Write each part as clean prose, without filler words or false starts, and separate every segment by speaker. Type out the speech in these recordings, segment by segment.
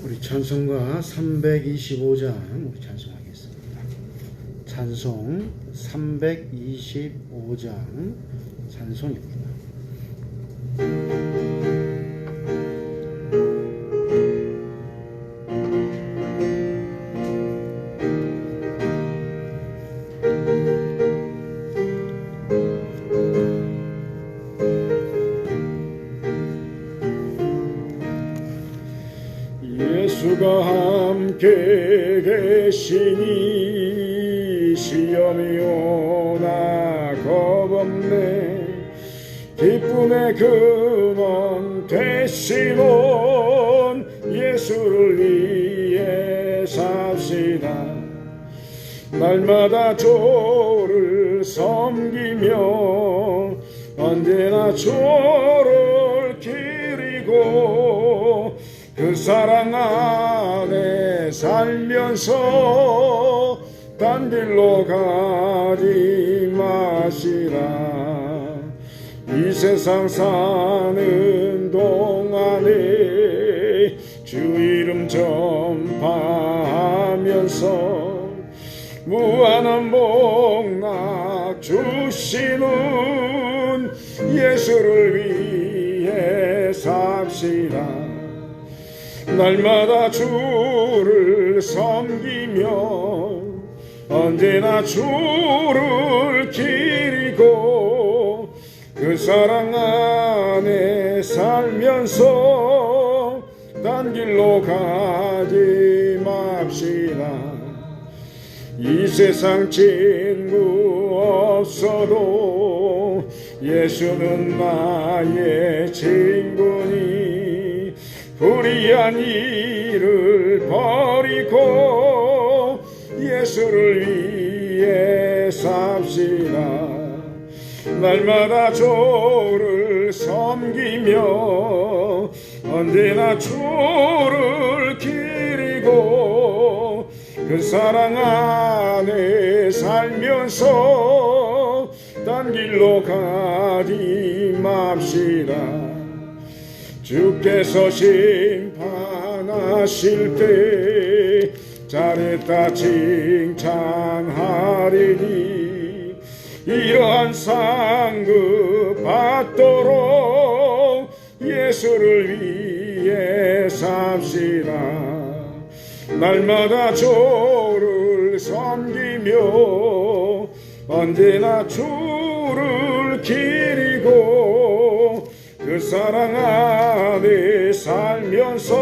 Speaker 1: 우리 찬송가 325장 우리 찬송하겠습니다. 찬송 325장 찬송입니다.
Speaker 2: 예수가 함께 계시니 시험이 오나 겁없네. 기쁨의 근원 되시는 예수를 위해 삽시다. 날마다 주를 섬기며 언제나 주를 기리고 그 사랑 안에 살면서 딴 길로 가지 마시라. 이 세상 사는 동안에 주 이름 전파하면서 무한한 복락 주시는 예수를 위해 삽시다. 날마다 주를 섬기며 언제나 주를 기리고 그 사랑 안에 살면서 딴 길로 가지 맙시다. 이 세상 친구 없어도 예수는 나의 친구니 불의한 일을 버리고 예수를 위해 삽시다. 날마다 주를 섬기며 언제나 주를 기리고 그 사랑 안에 살면서 딴 길로 가지 맙시다. 주께서 심판하실 때 잘했다 칭찬하리니 이러한 상급 받도록 예수를 위해 삽시다. 날마다 주를 섬기며 언제나 주를 기리고 그 사랑 안에 살면서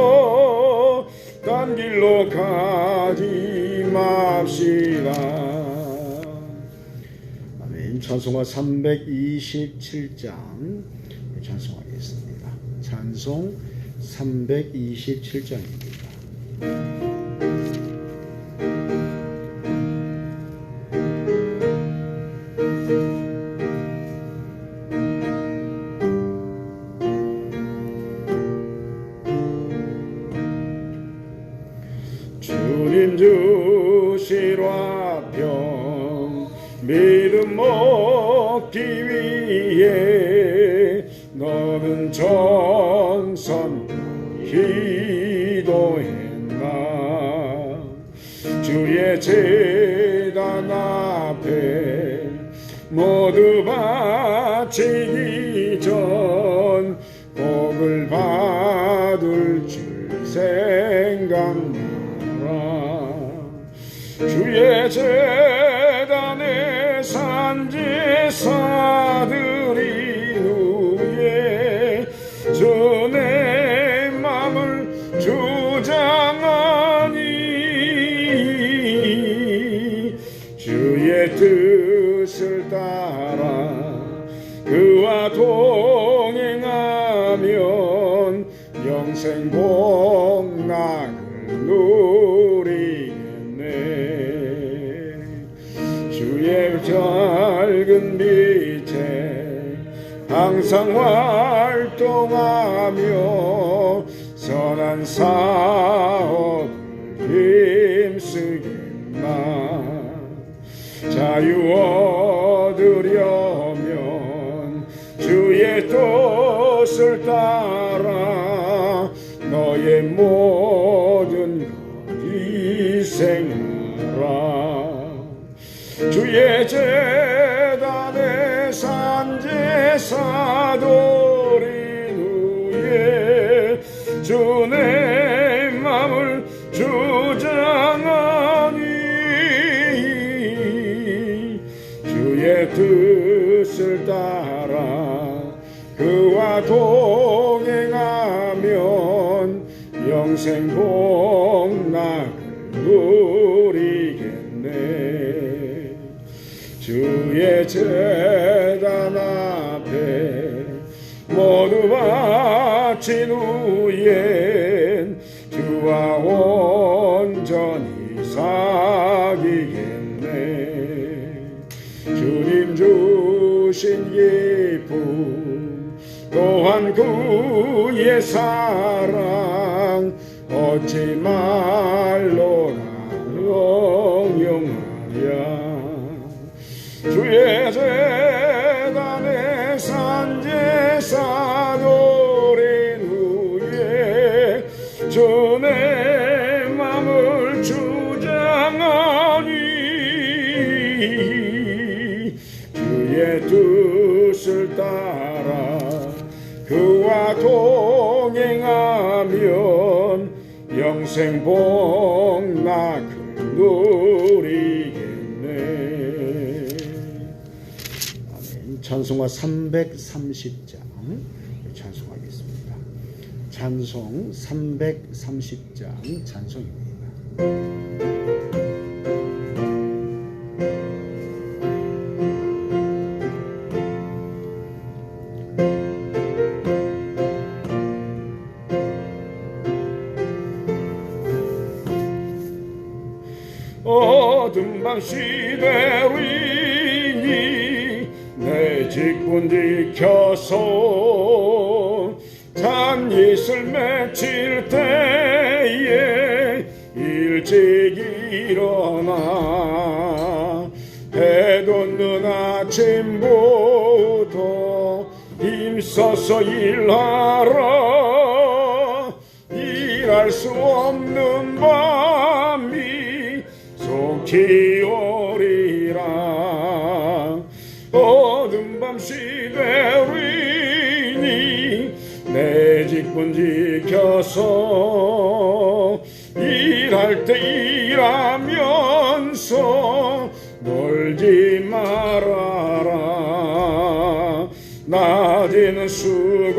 Speaker 2: 딴 길로 가지 맙시다.
Speaker 1: 아멘. 찬송가 327장 찬송하겠습니다. 찬송 327장입니다.
Speaker 2: 주님 주실 화평 믿음 얻기 위해 너는 전선 기도했나. 주의 제단 앞에 모두 바치기 전 복을 받을 줄 생각나. 주의 제단에 산제사 따라 그와 동행하면 영생 복락을 누리겠네. 주의 밝은 빛에 항상 활동하며 선한 사업을 힘쓰겠나. 자유 얻으려면 주의 뜻을 따라 너의 모든 것 희생하라. 주의 재단에 산제사 드린 후에 주의 마음을 주장하니 주의 뜻을 따라 그와 동행하면 영생 복락을 누리겠네. 주의 재단 앞에 모두 바친 후엔 주와 온전히 사귀겠네. 주님 주신 기쁨 또한 그의 사랑 어찌 말로 영영하랴. 주의 재단에 산제사 드린 후에 주의 마음을 주장하니 주의 뜻을 따라 그와 동행하면 영생 복락을 누리겠네.
Speaker 1: 아멘. 찬송가 330장 찬송하겠습니다. 찬송 330장 찬송입니다.
Speaker 2: 어둠 밤 시대리니 내 직분 지켜서 잠잇을 맺힐 때에 일찍 일어나 해 돋는 아침부터 힘써서 일하라. 일할 수 없는 밤이 속히 오리라. 어둠 밤 시대리니 내 직분 지켜서 일할 때 일하면서 놀지 말아라. 낮에는 수고하나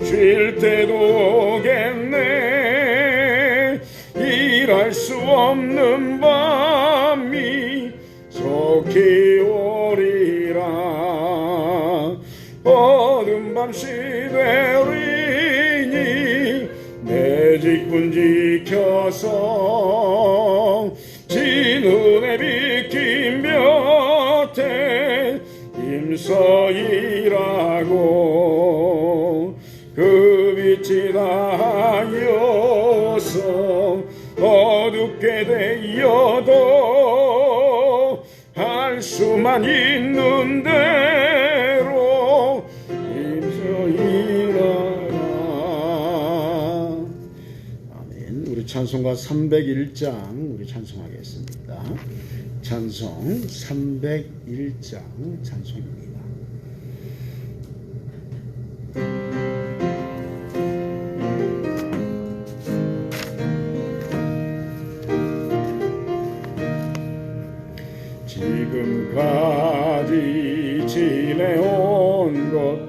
Speaker 2: 쉴 때도 오겠네. 일할 수 없는 밤이 속히 오리라. 어둠 밤 시대리니 내 직분 지켜서 진은혜 비킨 볕에 힘써 일하고 그 빛이 닿아서 어둡게 되어도 할 수만 있는 대로 힘써 일하라.
Speaker 1: 아멘. 우리 찬송가 301장 우리 찬송하겠습니다. 찬송 301장 찬송입니다.
Speaker 2: 지금까지 지내온 것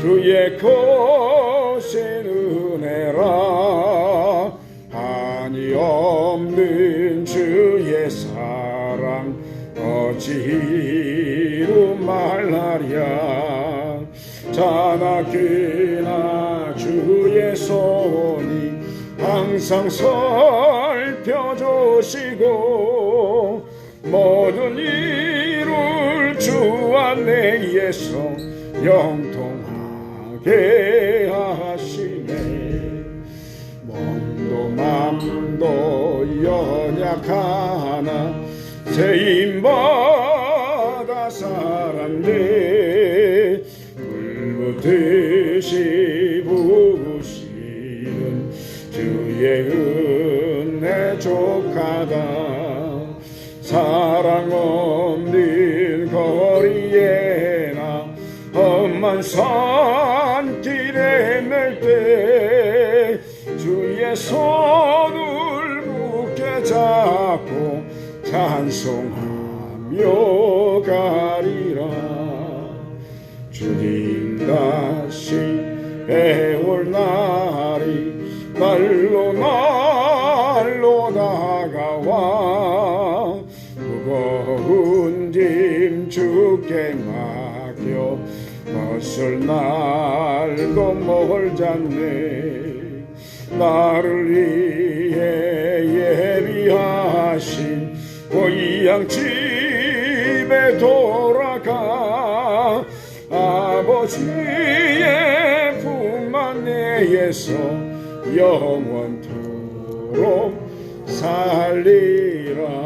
Speaker 2: 주의 거신 은혜라. 한이 없는 주의 사랑 어찌로 말하랴. 자나깨나 주의 손이 항상 살펴주시고 모든 일을 주 안에서 영통하게 하시네. 몸도 맘도 연약하나 세임받아 살았네. 불붙듯이 부으시는 주의 은혜 족하다. 사랑 없는 거리에나 험한 산길에 맬 때 주의 손을 굳게 잡고 찬송하며 가리라. 주님 다시 배올 날이 날로 다가와 무거운 짐 주께 맡겨 벗을 날도 멀잖네. 나를 위해 예비하신 고향 집에 돌아가 아버지의 품 안에서 영원토록 살리라.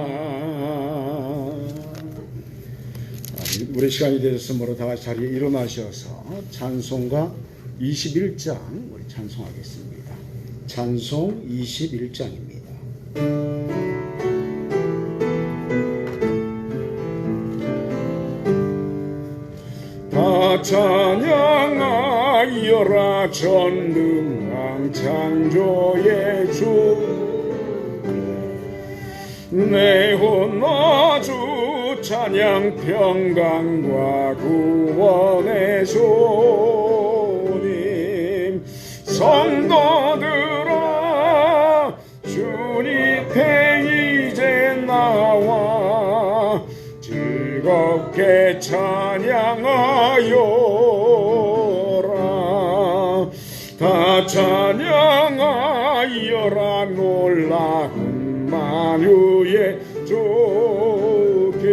Speaker 2: 우리 시간이 되었으므로 다 같이 자리에 일어나셔서 찬송가 21장 우리 찬송하겠습니다. 찬송 21장입니다. 다 찬양하여라 전능왕 창조의 주. 내 혼 아주 찬양 평강과 구원의 주님. 성도들아 주님께 이제 나와 즐겁게 찬양하여라. 다 찬양하여라 놀라운 만유의 주께.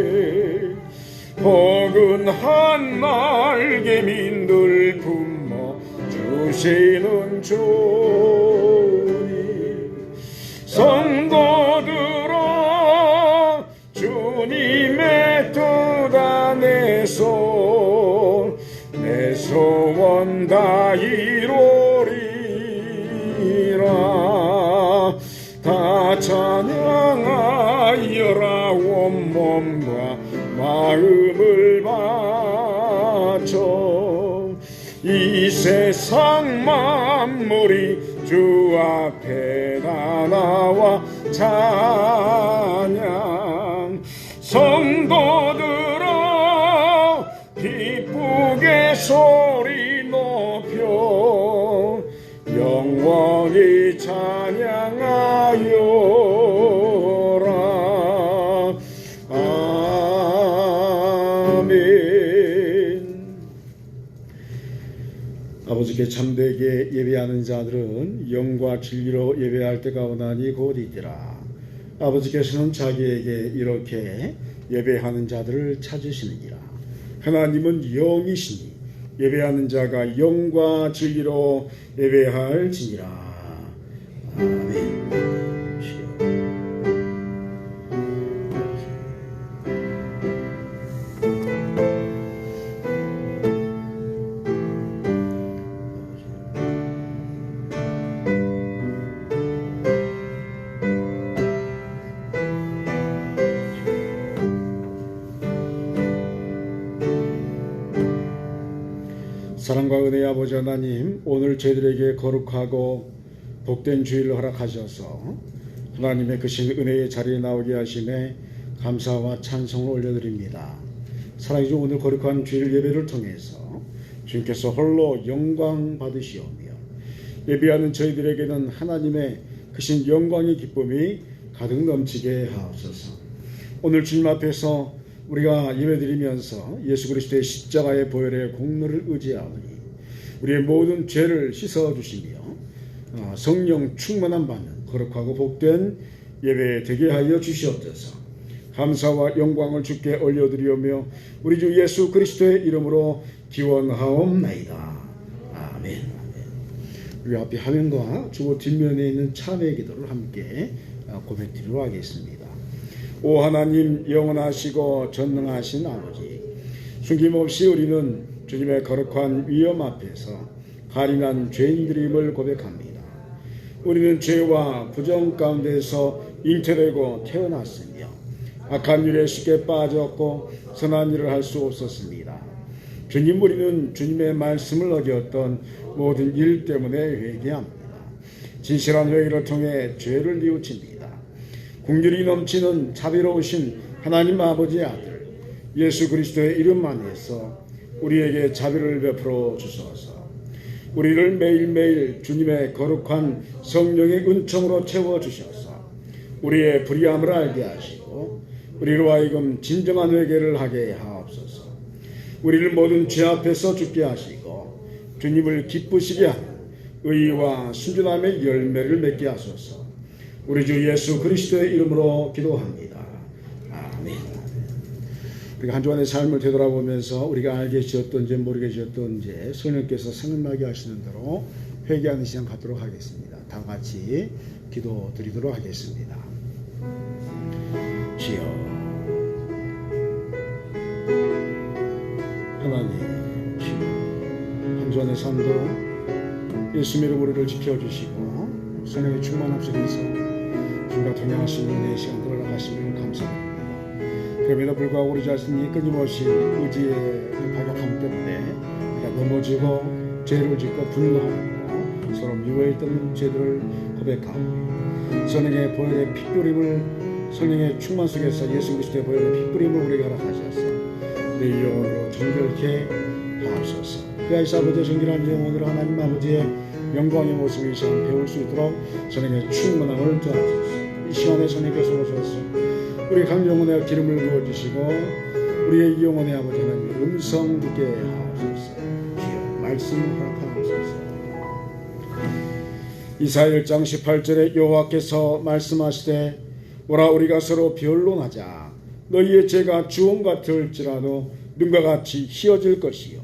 Speaker 2: 포근한 날개민들 품어 주시는 주님. 성도들아 주님의 뜻 안에서 내 소원 다 이루리라. 다 찬양하여라 온몸과 마음을 바쳐. 이 세상 만물이 주 앞에 다 나와 찬양. 성도들아 기쁘게 소리 높여 영원히 찬양하여라. 아멘. 아버지께 참되게 예배하는 자들은 영과 진리로 예배할 때가 오나니 곧이니라. 아버지께서는 자기에게 이렇게 예배하는 자들을 찾으시느니라. 하나님은 영이시니 예배하는 자가 영과 진리로 예배할지니라. 아멘. 사랑과 은혜의 아버지 하나님, 오늘 저희들에게 거룩하고 복된 주일을 허락하셔서 하나님의 크신 은혜의 자리에 나오게 하심에 감사와 찬송을 올려드립니다. 사랑이 주 오늘 거룩한 주일 예배를 통해서 주님께서 홀로 영광 받으시오며 예배하는 저희들에게는 하나님의 크신 영광의 기쁨이 가득 넘치게 하옵소서. 오늘 주님 앞에서 우리가 예배드리면서 예수 그리스도의 십자가의 보혈의 공로를 의지하오니 우리의 모든 죄를 씻어주시며 성령 충만함 받는 거룩하고 복된 예배 되게 하여 주시옵소서. 감사와 영광을 주께 올려드리오며 우리 주 예수 그리스도의 이름으로 기원하옵나이다. 아멘. 우리 앞에 화면과 주보 뒷면에 있는 참회 기도를 함께 고백드리도록 하겠습니다. 오 하나님, 영원하시고 전능하신 아버지, 숨김없이 우리는 주님의 거룩한 위엄 앞에서 가련한 죄인들임을 고백합니다. 우리는 죄와 부정 가운데서 잉태되고 태어났으며 악한 일에 쉽게 빠졌고 선한 일을 할 수 없었습니다. 주님, 우리는 주님의 말씀을 어겼던 모든 일 때문에 회개합니다. 진실한 회개를 통해 죄를 뉘우칩니다. 긍휼이 넘치는 자비로우신 하나님 아버지의 아들 예수 그리스도의 이름 안에서 우리에게 자비를 베풀어 주소서. 우리를 매일매일 주님의 거룩한 성령의 은총으로 채워주셔서 우리의 불의함을 알게 하시고 우리로 하여금 진정한 회개를 하게 하옵소서. 우리를 모든 죄 앞에서 죽게 하시고 주님을 기쁘시게 하는 의와 순전함의 열매를 맺게 하소서. 우리 주 예수 그리스도의 이름으로 기도합니다. 아멘. 우리가 한 주간의 삶을 되돌아보면서 우리가 알게 지었던지 모르게 지었던지 성령께서 생각나게 하시는 대로 회개하는 시간 갖도록 하겠습니다. 다 같이 기도 드리도록 하겠습니다. 주여, 하나님, 주여, 한 주간의 삶도 예수님의 우리를 지켜주시고 성령의 충만함 속에서 주님과 동행하시는 은혜의 시간 들어가시면 감사합니다. 그럼에도 불구하고 우리 자신이 끊임없이 의지의 발각함 때문에 우리가 넘어지고 죄를 짓고 분노하고 서로 미워했던 죄들을 고백하고 성령의 보혈의 핏뿌림을 성령의 충만 속에서 예수 그리스도의 보혈의 핏뿌림을 우리에게 허락하셔서 내 영혼으로 정결케 하옵소서. 그 아이사 아버지의 정결한 영혼으로 하나님 아버지의 영광의 모습을 이 시간 배울 수 있도록 성령의 충만함을 더하소서. 이 시간에 성령께서 오셔서 우리 각 영혼에 기름을 부어주시고 우리의 이 영혼의 아버지 하나님의 음성 듣게 하옵소서. 주여, 말씀 허락하옵소서. 이사야 1장 18절에 여호와께서 말씀하시되 오라 우리가 서로 변론하자. 너희의 죄가 주홍 같을지라도 눈과 같이 희어질 것이요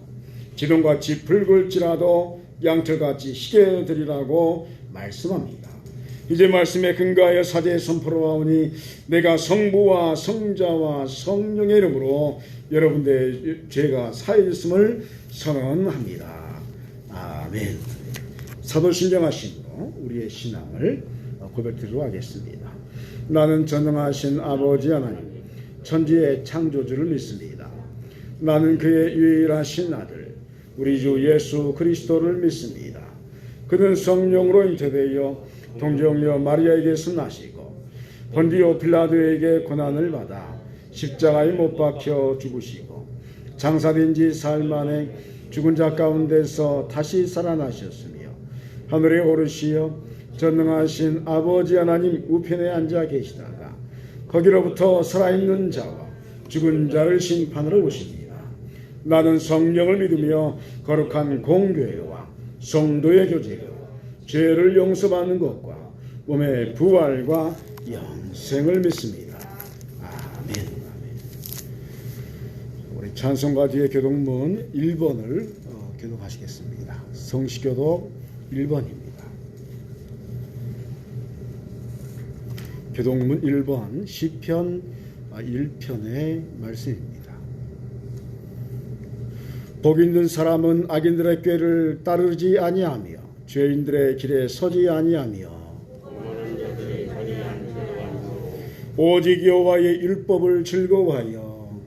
Speaker 2: 지동같이 붉을지라도 양털같이 희게 되리라고 말씀합니다. 이제 말씀에 근거하여 사제의 선포로 하오니 내가 성부와 성자와 성령의 이름으로 여러분들의 죄가 사해졌음을 선언합니다. 아멘. 사도신경하심으로 우리의 신앙을 고백드리도록 하겠습니다. 나는 전능하신 아버지 하나님 천지의 창조주를 믿습니다. 나는 그의 유일하신 아들 우리 주 예수 그리스도를 믿습니다. 그는 성령으로 잉태되어 동정녀 마리아에게서 나시고 본디오 빌라도에게 고난을 받아 십자가에 못 박혀 죽으시고 장사된 지 사흘 만에 죽은 자 가운데서 다시 살아나셨으며 하늘에 오르시어 전능하신 아버지 하나님 우편에 앉아 계시다가 거기로부터 살아있는 자와 죽은 자를 심판하러 오십니다. 나는 성령을 믿으며 거룩한 공교회와 성도의 교제로 죄를 용서받는 것과 몸의 부활과 영생을 믿습니다. 아멘. 우리 찬송가 뒤에 교독문 1번을 교독하시겠습니다. 성시교독 1번입니다. 교독문 1번 시편 1편의 말씀입니다. 복 있는 사람은 악인들의 꾀를 따르지 아니하며 죄인들의 길에 서지 아니하며 오직 여호와의 율법을 즐거워하여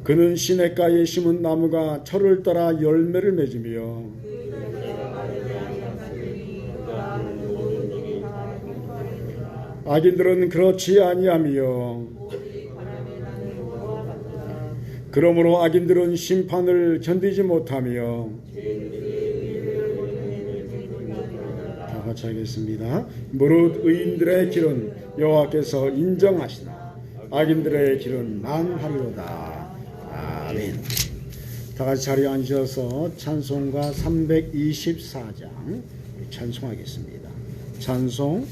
Speaker 2: 그는 시냇가에 심은 나무가 철을 따라 열매를 맺으며 악인들은 그렇지 아니하며 그러므로 악인들은 심판을 견디지 못하며 다 같이 하겠습니다. 무릇 의인들의 길은 여호와께서 인정하시나
Speaker 1: 악인들의 길은 망하리로다. 아멘. 다 같이 자리에 앉으셔서 찬송가 324장 찬송하겠습니다. 찬송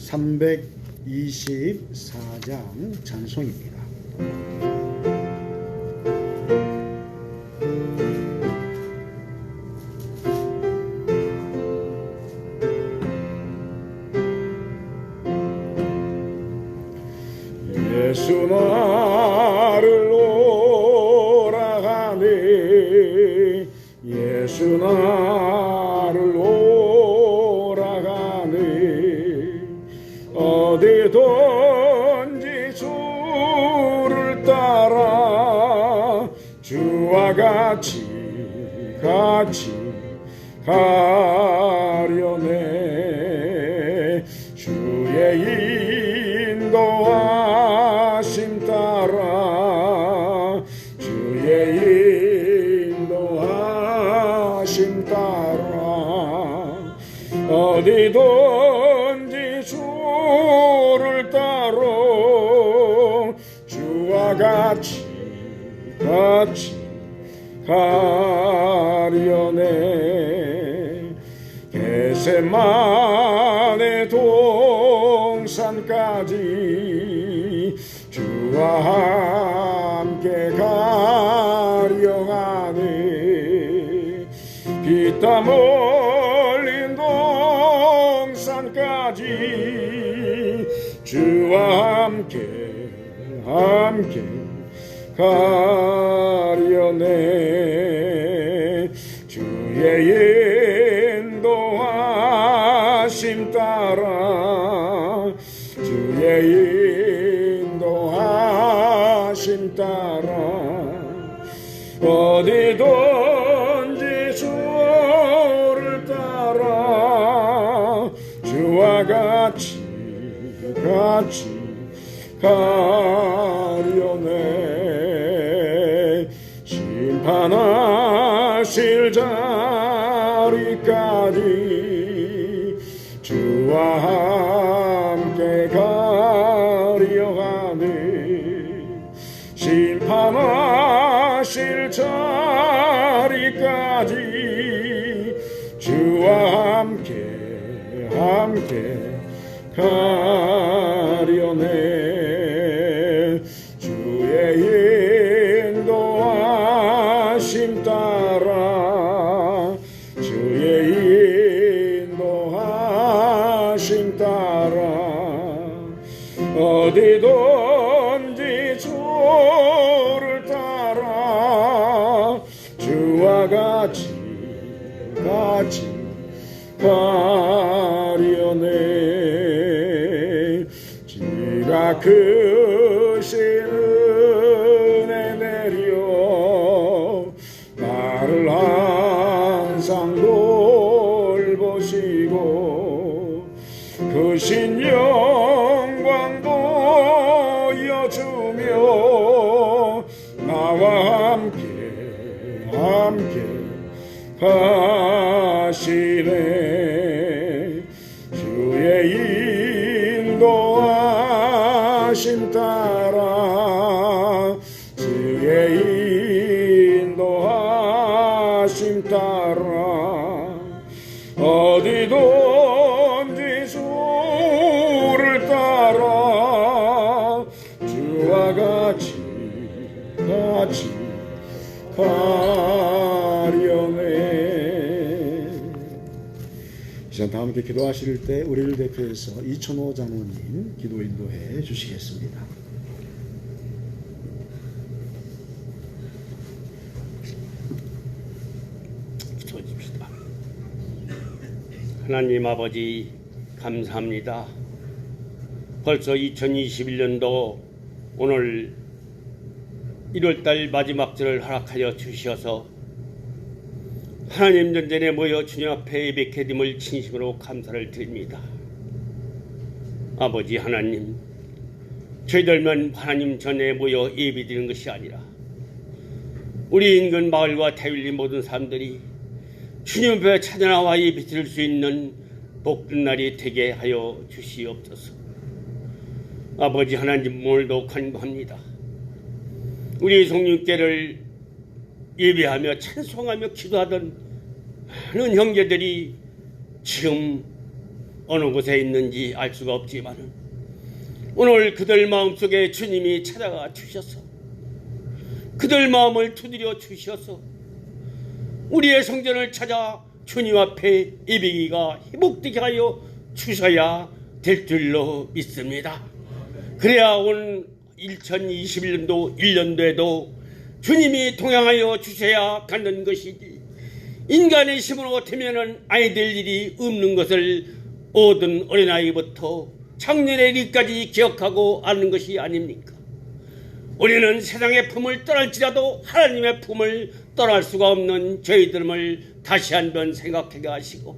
Speaker 1: 324장 찬송입니다.
Speaker 2: 예수 나를 오라 하네 예수 나를 오라 하네 어디든지 주를 따라 주와 같이 가려네 주의 인도하심 따라 주의 인도하심 따라 어디든지 주를 따라 주와 같이 가려네 겟세마네 동산까지 주와 함께 가려하네 피땀 흘린 동산까지 주와 함께 가려네 주의 인도하심 따라 주의 인도하심 따라 어디든지 주를 따라 주와 같이 가려네 심판하실 자리까지 주와 함께 가려하네 심판하실 자리까지 주와 함께 가려네 주의 인도하심 따라 주의 인도하심 따라 어디든지 주를 따라 주와 같이 가려네 지가 크신 은혜 내려 나를 항상 돌보시고 크신 영광 보여주며 나와 함께 가시네 주의 인도하심 따라 주의 인도하심 따라 어디든지 주를 따라 주와 같이 가려네. 이제 다 함께 기도하실 때 우리를 대표해서 이천호 장로님 기도 인도해 주시겠습니다.
Speaker 3: 기도해줍시다. 하나님 아버지 감사합니다. 벌써 2021년도 오늘 1월달 마지막 절을 허락하여 주셔서 하나님 전전에 모여 주님 앞에 예배케 됨을 진심으로 감사를 드립니다. 아버지 하나님, 저희들만 하나님 전에 모여 예배드리는 것이 아니라 우리 인근 마을과 태율리 모든 사람들이 주님 앞에 찾아나와 예배드릴 수 있는 복된 날이 되게 하여 주시옵소서. 아버지 하나님 오늘도 간구합니다. 우리 성령께를 예배하며 찬송하며 기도하던 많은 형제들이 지금 어느 곳에 있는지 알 수가 없지만 오늘 그들 마음속에 주님이 찾아가 주셔서 그들 마음을 두드려 주셔서 우리의 성전을 찾아 주님 앞에 예배기가 회복되게 하여 주셔야 될 줄로 믿습니다. 그래야 온 2021년도 1년도에도 주님이 동행하여 주셔야 가는 것이지 인간의 힘으로 되면은 아니 될 일이 없는 것을 모든 어린아이부터 청년의 일까지 기억하고 아는 것이 아닙니까? 우리는 세상의 품을 떠날지라도 하나님의 품을 떠날 수가 없는 저희들을 다시 한번 생각하게 하시고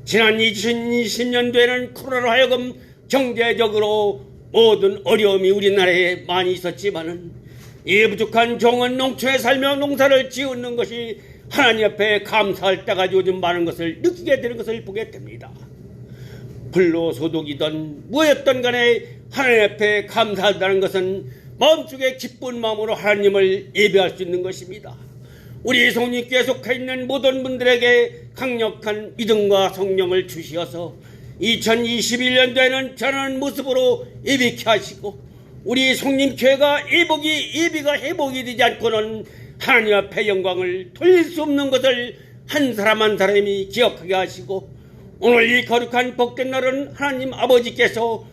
Speaker 3: 지난 2020년도에는 코로나로 하여금 경제적으로 모든 어려움이 우리나라에 많이 있었지만은 이 부족한 종은 농촌에 살며 농사를 지었는 것이 하나님 앞에 감사할 때가 요즘 많은 것을 느끼게 되는 것을 보게 됩니다. 불로소득이든 무엇이든 간에 하나님 앞에 감사한다는 것은 마음속에 기쁜 마음으로 하나님을 예배할 수 있는 것입니다. 우리 성령께 속해 있는 모든 분들에게 강력한 믿음과 성령을 주시어서 2021년도에는 저는 모습으로 예배케 하시고 우리 성령교회가 예배가 회복이 되지 않고는 하나님 앞에 영광을 돌릴 수 없는 것을 한 사람 한 사람이 기억하게 하시고 오늘 이 거룩한 복된 날은 하나님 아버지께서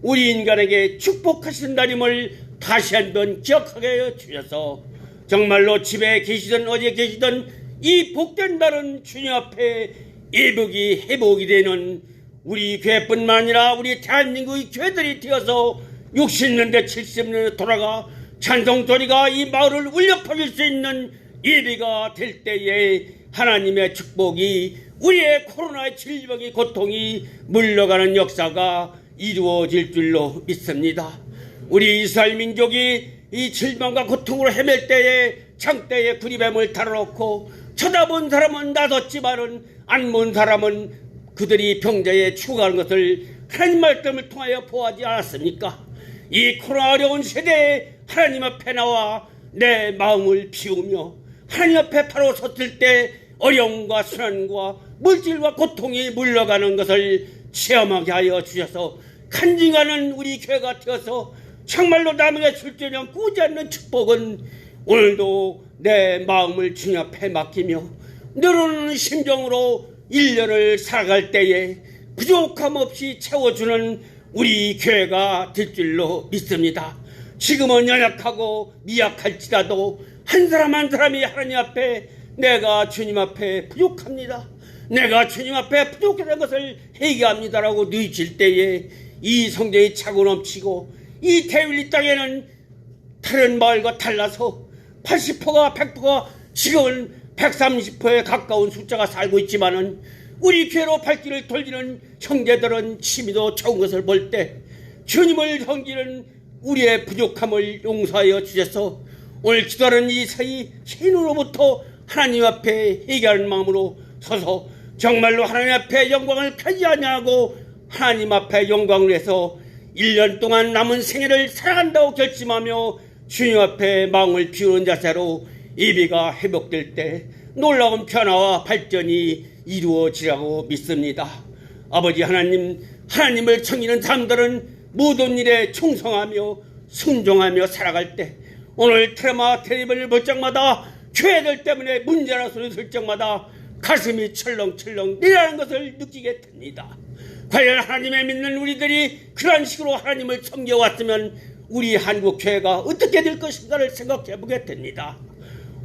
Speaker 3: 우리 인간에게 축복하신 날임을 다시 한번 기억하게 해 주셔서 정말로 집에 계시든 어디에 계시든 이 복된 날은 주님 앞에 예복이 회복이 되는 우리 교회뿐만 아니라 우리 대한민국의 교회들이 되어서 60년대 70년대 돌아가 찬송소리가 이 마을을 울려 퍼질 수 있는 예배가 될 때에 하나님의 축복이 우리의 코로나의 질병의 고통이 물러가는 역사가 이루어질 줄로 믿습니다. 우리 이스라엘 민족이 이 질병과 고통으로 헤맬 때에 창대에 구리뱀을 달아놓고 쳐다본 사람은 나섰지만은 안 본 사람은 그들이 병자에 죽어가는 것을 하나님 말씀을 통하여 보아하지 않았습니까? 이 코로나 어려운 시대에 하나님 앞에 나와 내 마음을 비우며 하나님 앞에 바로 섰을 때 어려움과 수난과 물질과 고통이 물러가는 것을 체험하게 하여 주셔서 간증하는 우리 교회가 되어서 정말로 남에게 줄 줄은 꾸지 않는 축복은 오늘도 내 마음을 주님 앞에 맡기며 늘어오는 심정으로 1년을 살아갈 때에 부족함 없이 채워주는 우리 교회가 될 줄로 믿습니다. 지금은 연약하고 미약할지라도 한 사람 한 사람이 하나님 앞에 내가 주님 앞에 부족합니다. 내가 주님 앞에 부족한 것을 회개합니다라고 누이칠 때에 이 성경이 차고 넘치고 이 대윌리 땅에는 다른 마을과 달라서 80%가 100%가 지금은 130%에 가까운 숫자가 살고 있지만은 우리 교회로 발길을 돌리는 형제들은 취미도 적은 것을 볼 때 주님을 섬기는 우리의 부족함을 용서하여 주셔서 오늘 기도하는 이 사이 신으로부터 하나님 앞에 회개하는 마음으로 서서 정말로 하나님 앞에 영광을 펴지하냐고 하나님 앞에 영광을 해서 1년 동안 남은 생애를 살아간다고 결심하며 주님 앞에 마음을 비우는 자세로 예배가 회복될 때 놀라운 변화와 발전이 이루어지라고 믿습니다. 아버지 하나님, 하나님을 섬기는 사람들은 모든 일에 충성하며 순종하며 살아갈 때 오늘 트라마 텔레비전을 볼 적마다 교회들 때문에 문제나 소리 들을 적마다 가슴이 철렁철렁 내려가는 것을 느끼게 됩니다. 과연 하나님을 믿는 우리들이 그런 식으로 하나님을 섬겨왔으면 우리 한국 교회가 어떻게 될 것인가를 생각해 보게 됩니다.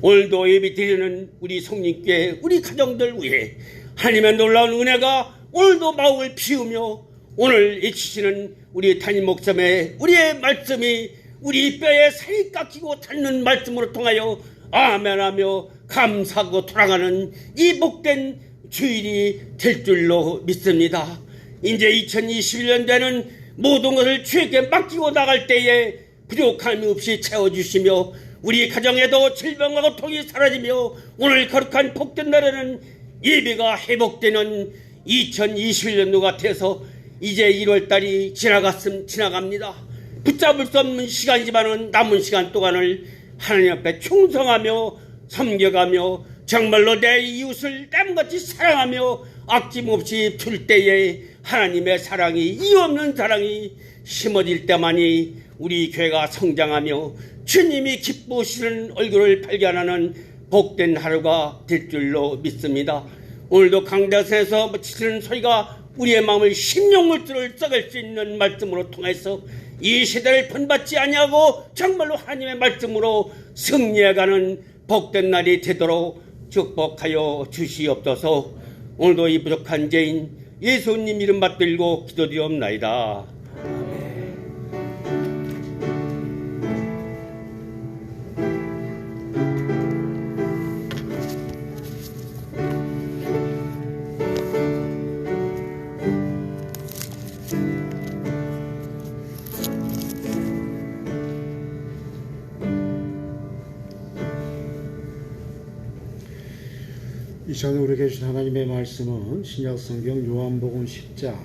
Speaker 3: 오늘도 예배 드리는 우리 성령께 우리 가정들 위해 하나님의 놀라운 은혜가 오늘도 마음을 비우며 오늘 이치시는 우리 담임 목사의 우리의 말씀이 우리 뼈에 살이 깎이고 닿는 말씀으로 통하여 아멘하며 감사하고 돌아가는 이 복된 주일이 될 줄로 믿습니다. 이제 2021년대는 모든 것을 주에게 맡기고 나갈 때에 부족함이 없이 채워주시며 우리 가정에도 질병과 고통이 사라지며 오늘 거룩한 복된 날에는 예배가 회복되는 2021년도가 돼서 이제 1월달이 지나갑니다. 붙잡을 수 없는 시간이지만은 남은 시간 동안을 하나님 앞에 충성하며 섬겨가며 정말로 내 이웃을 땀같이 사랑하며 아낌없이 줄 때에 하나님의 사랑이, 이유 없는 사랑이 심어질 때만이 우리 교회가 성장하며 주님이 기쁘시는 얼굴을 발견하는 복된 하루가 될 줄로 믿습니다. 오늘도 강대에서 치는 소리가 우리의 마음을 심령물들을 썩을 수 있는 말씀으로 통해서 이 시대를 본받지 아니하고 정말로 하나님의 말씀으로 승리해가는 복된 날이 되도록 축복하여 주시옵소서. 오늘도 이 부족한 죄인 예수님 이름 받들고 기도드리옵나이다.
Speaker 1: 이 시간에 우리에게 주신 하나님의 말씀은 신약성경 요한복음 10장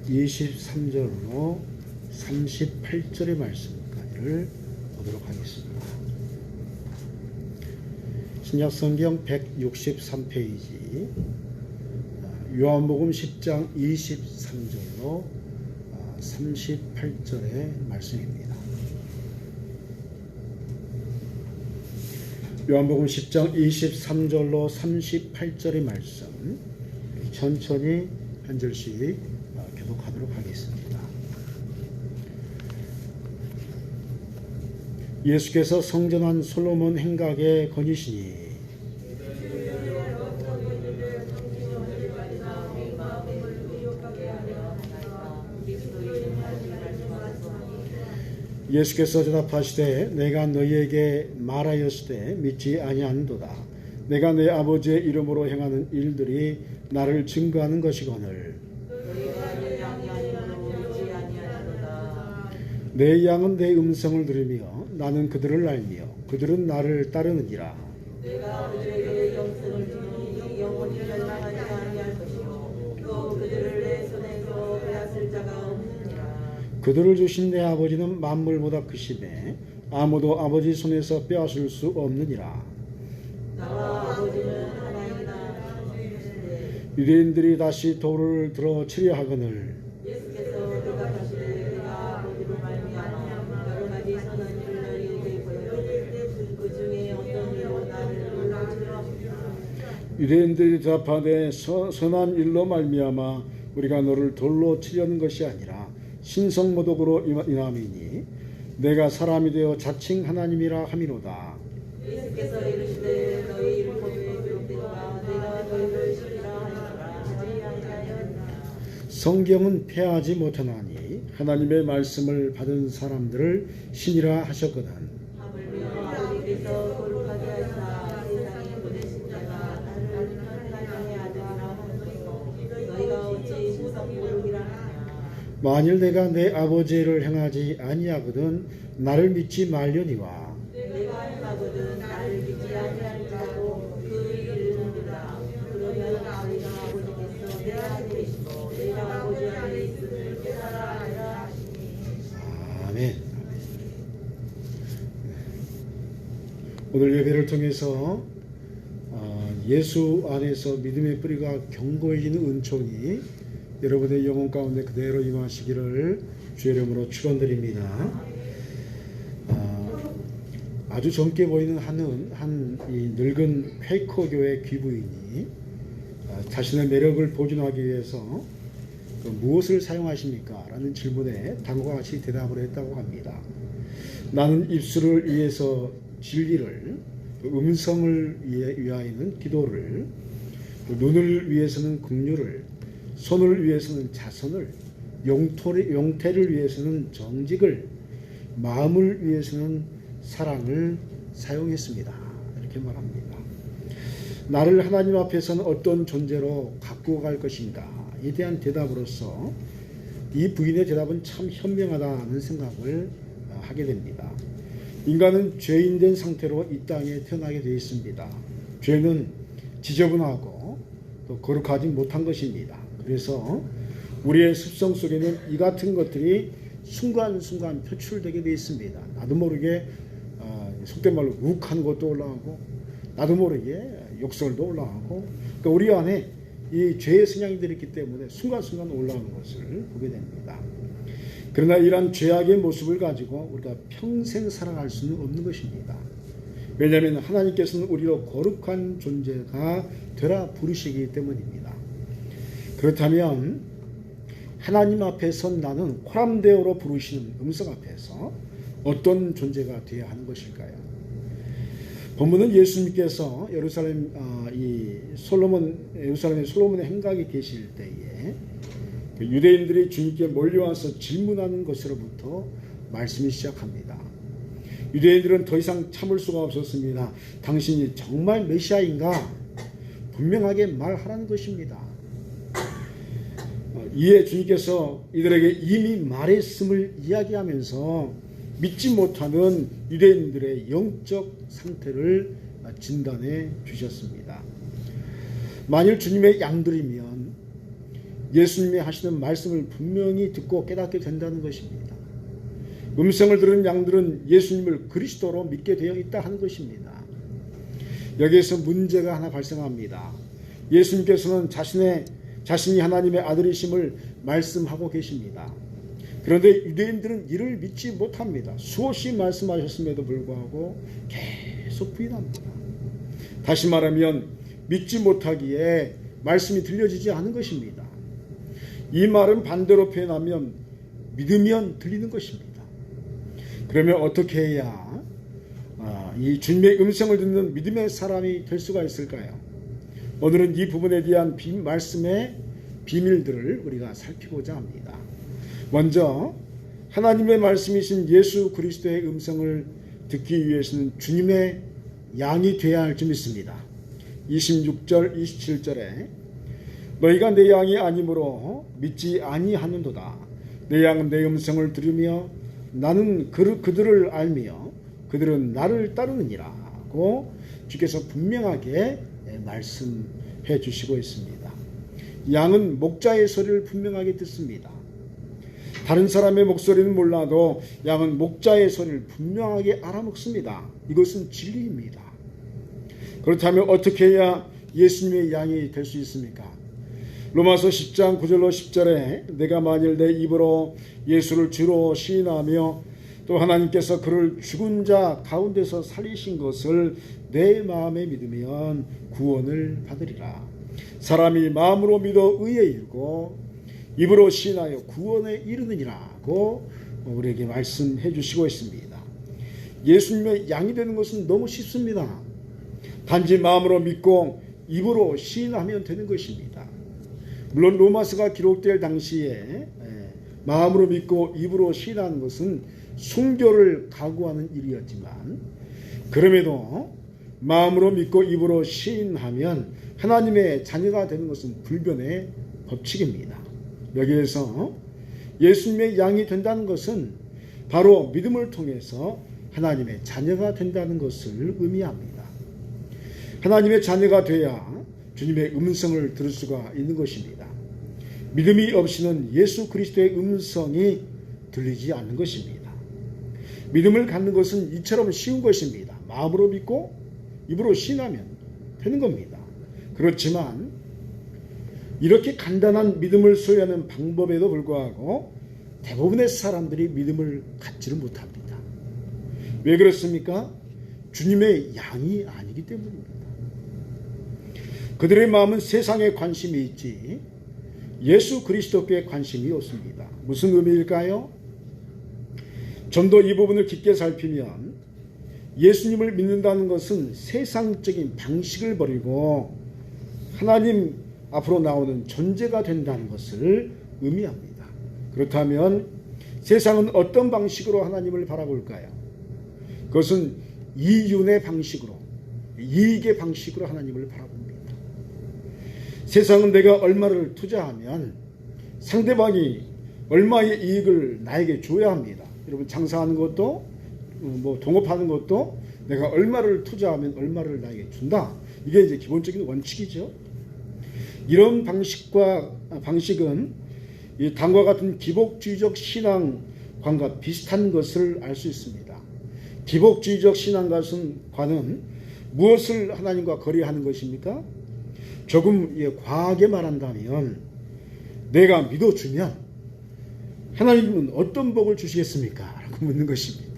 Speaker 1: 23절로 38절의 말씀까지를 보도록 하겠습니다. 신약성경 163페이지 요한복음 10장 23절로 38절의 말씀입니다. 요한복음 10장 23절로 38절의 말씀 천천히 한 절씩 교독하도록 하겠습니다. 예수께서 성전한 솔로몬 행각에 거니시니 예수께서 대답하시되 내가 너희에게 말하였으되 믿지 아니하는도다. 내가 내 아버지의 이름으로 행하는 일들이 나를 증거하는 것이거늘 내 양은 내 음성을 들으며 나는 그들을 알며 그들은 나를 따르느니라.
Speaker 4: 내가 그들에게 영생을 주니 영원히 멸망하지 아니할 것이요 또 그들을 내 손에서 빼앗을 자가 없느니라.
Speaker 1: 그들을 주신 내 아버지는 만물보다 크시되 아무도 아버지 손에서 빼앗을 수 없느니라.
Speaker 4: 나와 아버지는 하나이다.
Speaker 1: 유대인들이 다시 돌을 들어 치려 하거늘
Speaker 4: 예수께서 대답하시되 내가 아버지로 말미암아 여러 가지 선한 일을 너희에게 보여줄 그 중에 어떤 일로 나를 놀라지라.
Speaker 1: 유대인들이 대답하되 선한 일로 말미암아 우리가 너를 돌로 치려는 것이 아니라 신성모독으로 인함이니 내가 사람이 되어 자칭 하나님이라 함이로다.
Speaker 4: 예수께서 이르시되 너희 율법에 기록되거나 내가 너희를 신이라 하니라 하지 아니하였나.
Speaker 1: 성경은 패하지 못하나니 하나님의 말씀을 받은 사람들을 신이라 하셨거든.
Speaker 4: 하물며 아버지께서 거룩하게 하사 세상에 보내신 자가 나를 하나님의 아들이라 하셨소. 너희가 어찌 신성 모독이라 하냐.
Speaker 1: 만일 내가 내 아버지를 행하지 아니하거든 나를 믿지 말려니와.
Speaker 4: 내가 행하거든 나를 믿지 아니하리라고 그 일을 믿으라. 그러면 너희가 아버지께서 내 아들이시고 내가 아버지 안에 있음을 깨달아 알라 하시니.
Speaker 1: 아멘. 오늘 예배를 통해서 예수 안에서 믿음의 뿌리가 견고해지는 은총이 여러분의 영혼 가운데 그대로 임하시기를 주의 이름으로 축원드립니다. 아주 젊게 보이는 이 늙은 퀘이커 교회 귀부인이 자신의 매력을 보존하기 위해서 무엇을 사용하십니까? 라는 질문에 다음과 같이 대답을 했다고 합니다. 나는 입술을 위해서 진리를, 음성을 위하여는 기도를, 눈을 위해서는 긍휼을, 손을 위해서는 자선을, 용태를 위해서는 정직을, 마음을 위해서는 사랑을 사용했습니다. 이렇게 말합니다. 나를 하나님 앞에서는 어떤 존재로 갖고 갈 것인가에 대한 대답으로서 이 부인의 대답은 참 현명하다는 생각을 하게 됩니다. 인간은 죄인된 상태로 이 땅에 태어나게 되어 있습니다. 죄는 지저분하고 또 거룩하지 못한 것입니다. 그래서 우리의 습성 속에는 이 같은 것들이 순간순간 표출되게 되어 있습니다. 나도 모르게 속된 말로 욱하는 것도 올라가고 나도 모르게 욕설도 올라가고 그러니까 우리 안에 이 죄의 성향들이 있기 때문에 순간순간 올라오는 것을 보게 됩니다. 그러나 이러한 죄악의 모습을 가지고 우리가 평생 살아갈 수는 없는 것입니다. 왜냐하면 하나님께서는 우리로 거룩한 존재가 되라 부르시기 때문입니다. 그렇다면 하나님 앞에 선 나는 코람데오로 부르시는 음성 앞에서 어떤 존재가 되어야 하는 것일까요? 본문은 예수님께서 예루살렘의 솔로몬의 행각에 계실 때에 유대인들이 주님께 몰려와서 질문하는 것으로부터 말씀이 시작합니다. 유대인들은 더 이상 참을 수가 없었습니다. 당신이 정말 메시아인가? 분명하게 말하라는 것입니다. 이에 주님께서 이들에게 이미 말했음을 이야기하면서 믿지 못하는 유대인들의 영적 상태를 진단해 주셨습니다. 만일 주님의 양들이면 예수님이 하시는 말씀을 분명히 듣고 깨닫게 된다는 것입니다. 음성을 들은 양들은 예수님을 그리스도로 믿게 되어 있다 하는 것입니다. 여기에서 문제가 하나 발생합니다. 예수님께서는 자신이 하나님의 아들이심을 말씀하고 계십니다. 그런데 유대인들은 이를 믿지 못합니다. 수없이 말씀하셨음에도 불구하고 계속 부인합니다. 다시 말하면 믿지 못하기에 말씀이 들려지지 않은 것입니다. 이 말은 반대로 표현하면 믿으면 들리는 것입니다. 그러면 어떻게 해야 이 주님의 음성을 듣는 믿음의 사람이 될 수가 있을까요? 오늘은 이 부분에 대한 말씀의 비밀들을 우리가 살피고자 합니다. 먼저 하나님의 말씀이신 예수 그리스도의 음성을 듣기 위해서는 주님의 양이 되어야 할 줄 믿습니다. 26절 27절에 너희가 내 양이 아니므로 믿지 아니하는도다. 내 양은 내 음성을 들으며 나는 그들을 알며 그들은 나를 따르느니라고 주께서 분명하게 말씀해 주시고 있습니다. 양은 목자의 소리를 분명하게 듣습니다. 다른 사람의 목소리는 몰라도 양은 목자의 소리를 분명하게 알아먹습니다. 이것은 진리입니다. 그렇다면 어떻게 해야 예수님의 양이 될 수 있습니까? 로마서 10장 9절로 10절에 내가 만일 내 입으로 예수를 주로 시인하며 또 하나님께서 그를 죽은 자 가운데서 살리신 것을 내 마음에 믿으면 구원을 받으리라. 사람이 마음으로 믿어 의에 이르고 입으로 시인하여 구원에 이르느니라고 우리에게 말씀해 주시고 있습니다. 예수님의 양이 되는 것은 너무 쉽습니다. 단지 마음으로 믿고 입으로 시인하면 되는 것입니다. 물론 로마서가 기록될 당시에 마음으로 믿고 입으로 시인하는 것은 순교를 각오하는 일이었지만 그럼에도 마음으로 믿고 입으로 시인하면 하나님의 자녀가 되는 것은 불변의 법칙입니다. 여기에서 예수님의 양이 된다는 것은 바로 믿음을 통해서 하나님의 자녀가 된다는 것을 의미합니다. 하나님의 자녀가 돼야 주님의 음성을 들을 수가 있는 것입니다. 믿음이 없이는 예수 그리스도의 음성이 들리지 않는 것입니다. 믿음을 갖는 것은 이처럼 쉬운 것입니다. 마음으로 믿고 입으로 신하면 되는 겁니다. 그렇지만 이렇게 간단한 믿음을 소유하는 방법에도 불구하고 대부분의 사람들이 믿음을 갖지를 못합니다. 왜 그렇습니까? 주님의 양이 아니기 때문입니다. 그들의 마음은 세상에 관심이 있지 예수 그리스도께 관심이 없습니다. 무슨 의미일까요? 좀 더 이 부분을 깊게 살피면 예수님을 믿는다는 것은 세상적인 방식을 버리고 하나님 앞으로 나오는 존재가 된다는 것을 의미합니다. 그렇다면 세상은 어떤 방식으로 하나님을 바라볼까요? 그것은 이윤의 방식으로, 이익의 방식으로 하나님을 바라봅니다. 세상은 내가 얼마를 투자하면 상대방이 얼마의 이익을 나에게 줘야 합니다. 여러분 장사하는 것도 동업하는 것도 내가 얼마를 투자하면 얼마를 나에게 준다. 이게 이제 기본적인 원칙이죠. 이런 방식은 이 다음과 같은 기복주의적 신앙 관과 비슷한 것을 알 수 있습니다. 기복주의적 신앙과는 무엇을 하나님과 거래하는 것입니까? 조금 과하게 말한다면 내가 믿어주면 하나님은 어떤 복을 주시겠습니까? 라고 묻는 것입니다.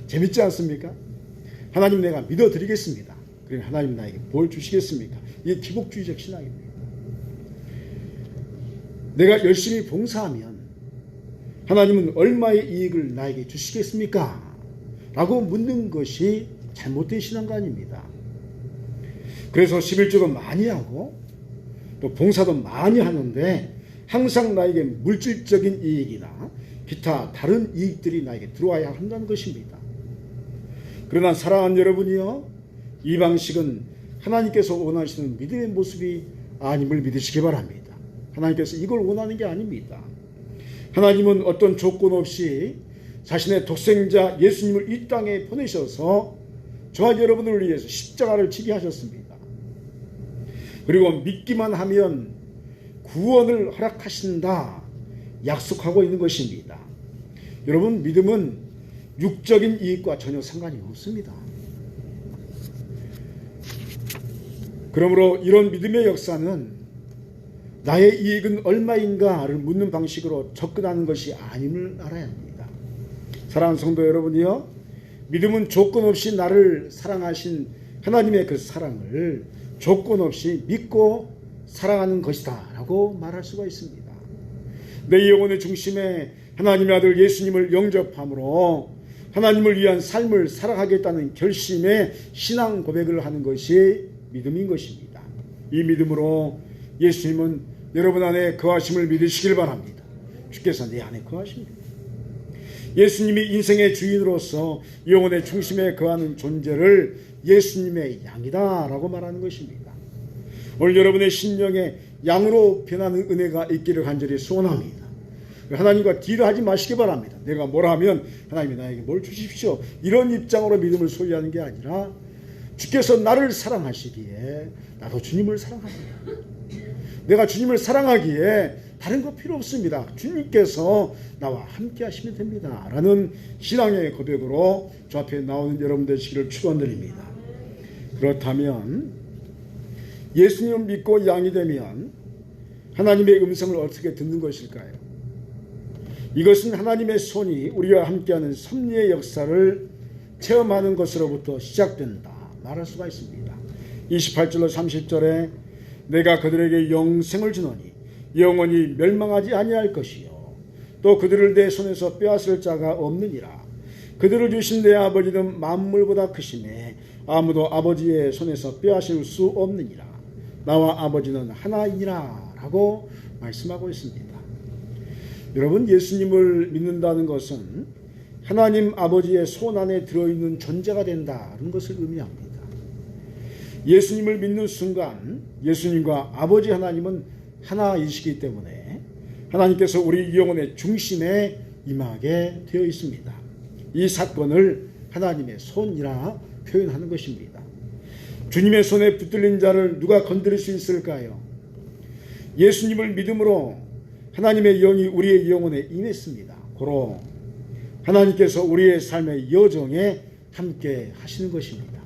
Speaker 1: 재밌지 않습니까? 하나님 내가 믿어드리겠습니다. 그러면 하나님 나에게 뭘 주시겠습니까? 이게 기복주의적 신앙입니다. 내가 열심히 봉사하면 하나님은 얼마의 이익을 나에게 주시겠습니까? 라고 묻는 것이 잘못된 신앙가 아닙니다. 그래서 11조도 많이 하고 또 봉사도 많이 하는데 항상 나에게 물질적인 이익이나 기타 다른 이익들이 나에게 들어와야 한다는 것입니다. 그러나 사랑하는 여러분이요, 이 방식은 하나님께서 원하시는 믿음의 모습이 아님을 믿으시기 바랍니다. 하나님께서 이걸 원하는 게 아닙니다. 하나님은 어떤 조건 없이 자신의 독생자 예수님을 이 땅에 보내셔서 저와 여러분을 위해서 십자가를 지게 하셨습니다. 그리고 믿기만 하면 구원을 허락하신다 약속하고 있는 것입니다. 여러분, 믿음은 육적인 이익과 전혀 상관이 없습니다. 그러므로 이런 믿음의 역사는 나의 이익은 얼마인가를 묻는 방식으로 접근하는 것이 아님을 알아야 합니다. 사랑하는 성도 여러분이요, 믿음은 조건 없이 나를 사랑하신 하나님의 그 사랑을 조건 없이 믿고 사랑하는 것이다 라고 말할 수가 있습니다. 내 영혼의 중심에 하나님의 아들 예수님을 영접함으로 하나님을 위한 삶을 살아가겠다는 결심의 신앙 고백을 하는 것이 믿음인 것입니다. 이 믿음으로 예수님은 여러분 안에 거하심을 믿으시길 바랍니다. 주께서 내 안에 거하십니다. 예수님이 인생의 주인으로서 영혼의 중심에 거하는 존재를 예수님의 양이다 라고 말하는 것입니다. 오늘 여러분의 심령에 양으로 변하는 은혜가 있기를 간절히 소원합니다. 하나님과 딜하지 마시기 바랍니다. 내가 뭘 하면 하나님이 나에게 뭘 주십시오, 이런 입장으로 믿음을 소유하는 게 아니라 주께서 나를 사랑하시기에 나도 주님을 사랑합니다. 내가 주님을 사랑하기에 다른 거 필요 없습니다. 주님께서 나와 함께 하시면 됩니다 라는 신앙의 고백으로 저 앞에 나오는 여러분 되시기를 축원드립니다. 그렇다면 예수님을 믿고 양이 되면 하나님의 음성을 어떻게 듣는 것일까요? 이것은 하나님의 손이 우리와 함께하는 섭리의 역사를 체험하는 것으로부터 시작된다 말할 수가 있습니다. 28절로 30절에 내가 그들에게 영생을 주노니 영원히 멸망하지 아니할 것이요 또 그들을 내 손에서 빼앗을 자가 없느니라. 그들을 주신 내 아버지는 만물보다 크시매 아무도 아버지의 손에서 빼앗을 수 없느니라. 나와 아버지는 하나이니라 라고 말씀하고 있습니다. 여러분, 예수님을 믿는다는 것은 하나님 아버지의 손 안에 들어있는 존재가 된다는 것을 의미합니다. 예수님을 믿는 순간 예수님과 아버지 하나님은 하나이시기 때문에 하나님께서 우리 영혼의 중심에 임하게 되어 있습니다. 이 사건을 하나님의 손이라 표현하는 것입니다. 주님의 손에 붙들린 자를 누가 건드릴 수 있을까요? 예수님을 믿음으로 하나님의 영이 우리의 영혼에 임했습니다. 고로 하나님께서 우리의 삶의 여정에 함께 하시는 것입니다.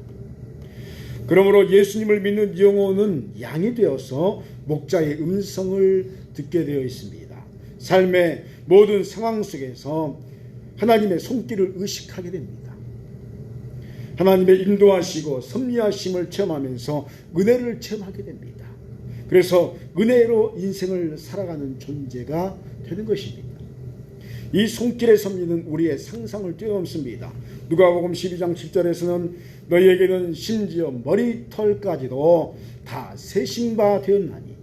Speaker 1: 그러므로 예수님을 믿는 영혼은 양이 되어서 목자의 음성을 듣게 되어 있습니다. 삶의 모든 상황 속에서 하나님의 손길을 의식하게 됩니다. 하나님의 인도하시고 섭리하심을 체험하면서 은혜를 체험하게 됩니다. 그래서 은혜로 인생을 살아가는 존재가 되는 것입니다. 이 손길의 섭리는 우리의 상상을 뛰어넘습니다. 누가복음 12장 7절에서는 너희에게는 심지어 머리털까지도 다 세신 바 되었나니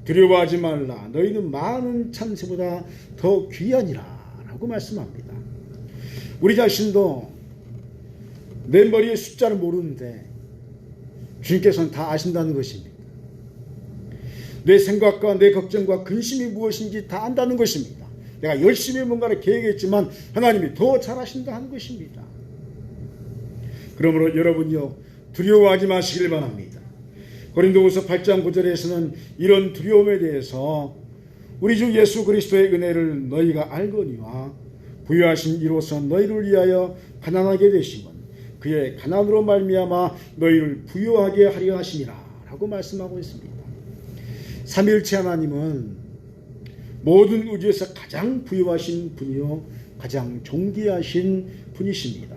Speaker 1: 두려워하지 말라. 너희는 많은 참새보다 더 귀하니라 라고 말씀합니다. 우리 자신도 내 머리의 숫자를 모르는데 주님께서는 다 아신다는 것입니다. 내 생각과 내 걱정과 근심이 무엇인지 다 안다는 것입니다. 내가 열심히 뭔가를 계획했지만 하나님이 더 잘 아신다 하는 것입니다. 그러므로 여러분요, 두려워하지 마시길 바랍니다. 고린도후서 8장 9절에서는 이런 두려움에 대해서 우리 주 예수 그리스도의 은혜를 너희가 알거니와 부유하신 이로써 너희를 위하여 가난하게 되심은 그의 가난으로 말미암아 너희를 부유하게 하려 하심이라 라고 말씀하고 있습니다. 삼위일체 하나님은 모든 우주에서 가장 부유하신 분이요 가장 존귀하신 분이십니다.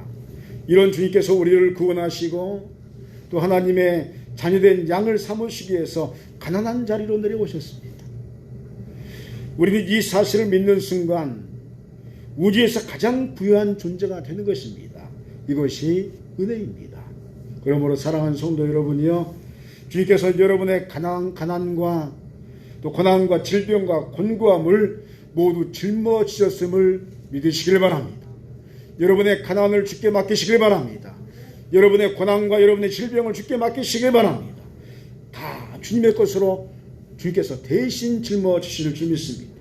Speaker 1: 이런 주님께서 우리를 구원하시고 또 하나님의 자녀된 양을 삼으시기 위해서 가난한 자리로 내려오셨습니다. 우리는 이 사실을 믿는 순간 우주에서 가장 부유한 존재가 되는 것입니다. 이것이 은혜입니다. 그러므로 사랑하는 성도 여러분이요, 주님께서 여러분의 가난과 또 고난과 질병과 곤고함을 모두 짊어지셨음을 믿으시길 바랍니다. 여러분의 가난을 주께 맡기시길 바랍니다. 여러분의 고난과 여러분의 질병을 주께 맡기시길 바랍니다. 다 주님의 것으로 주님께서 대신 짊어지실 줄 믿습니다.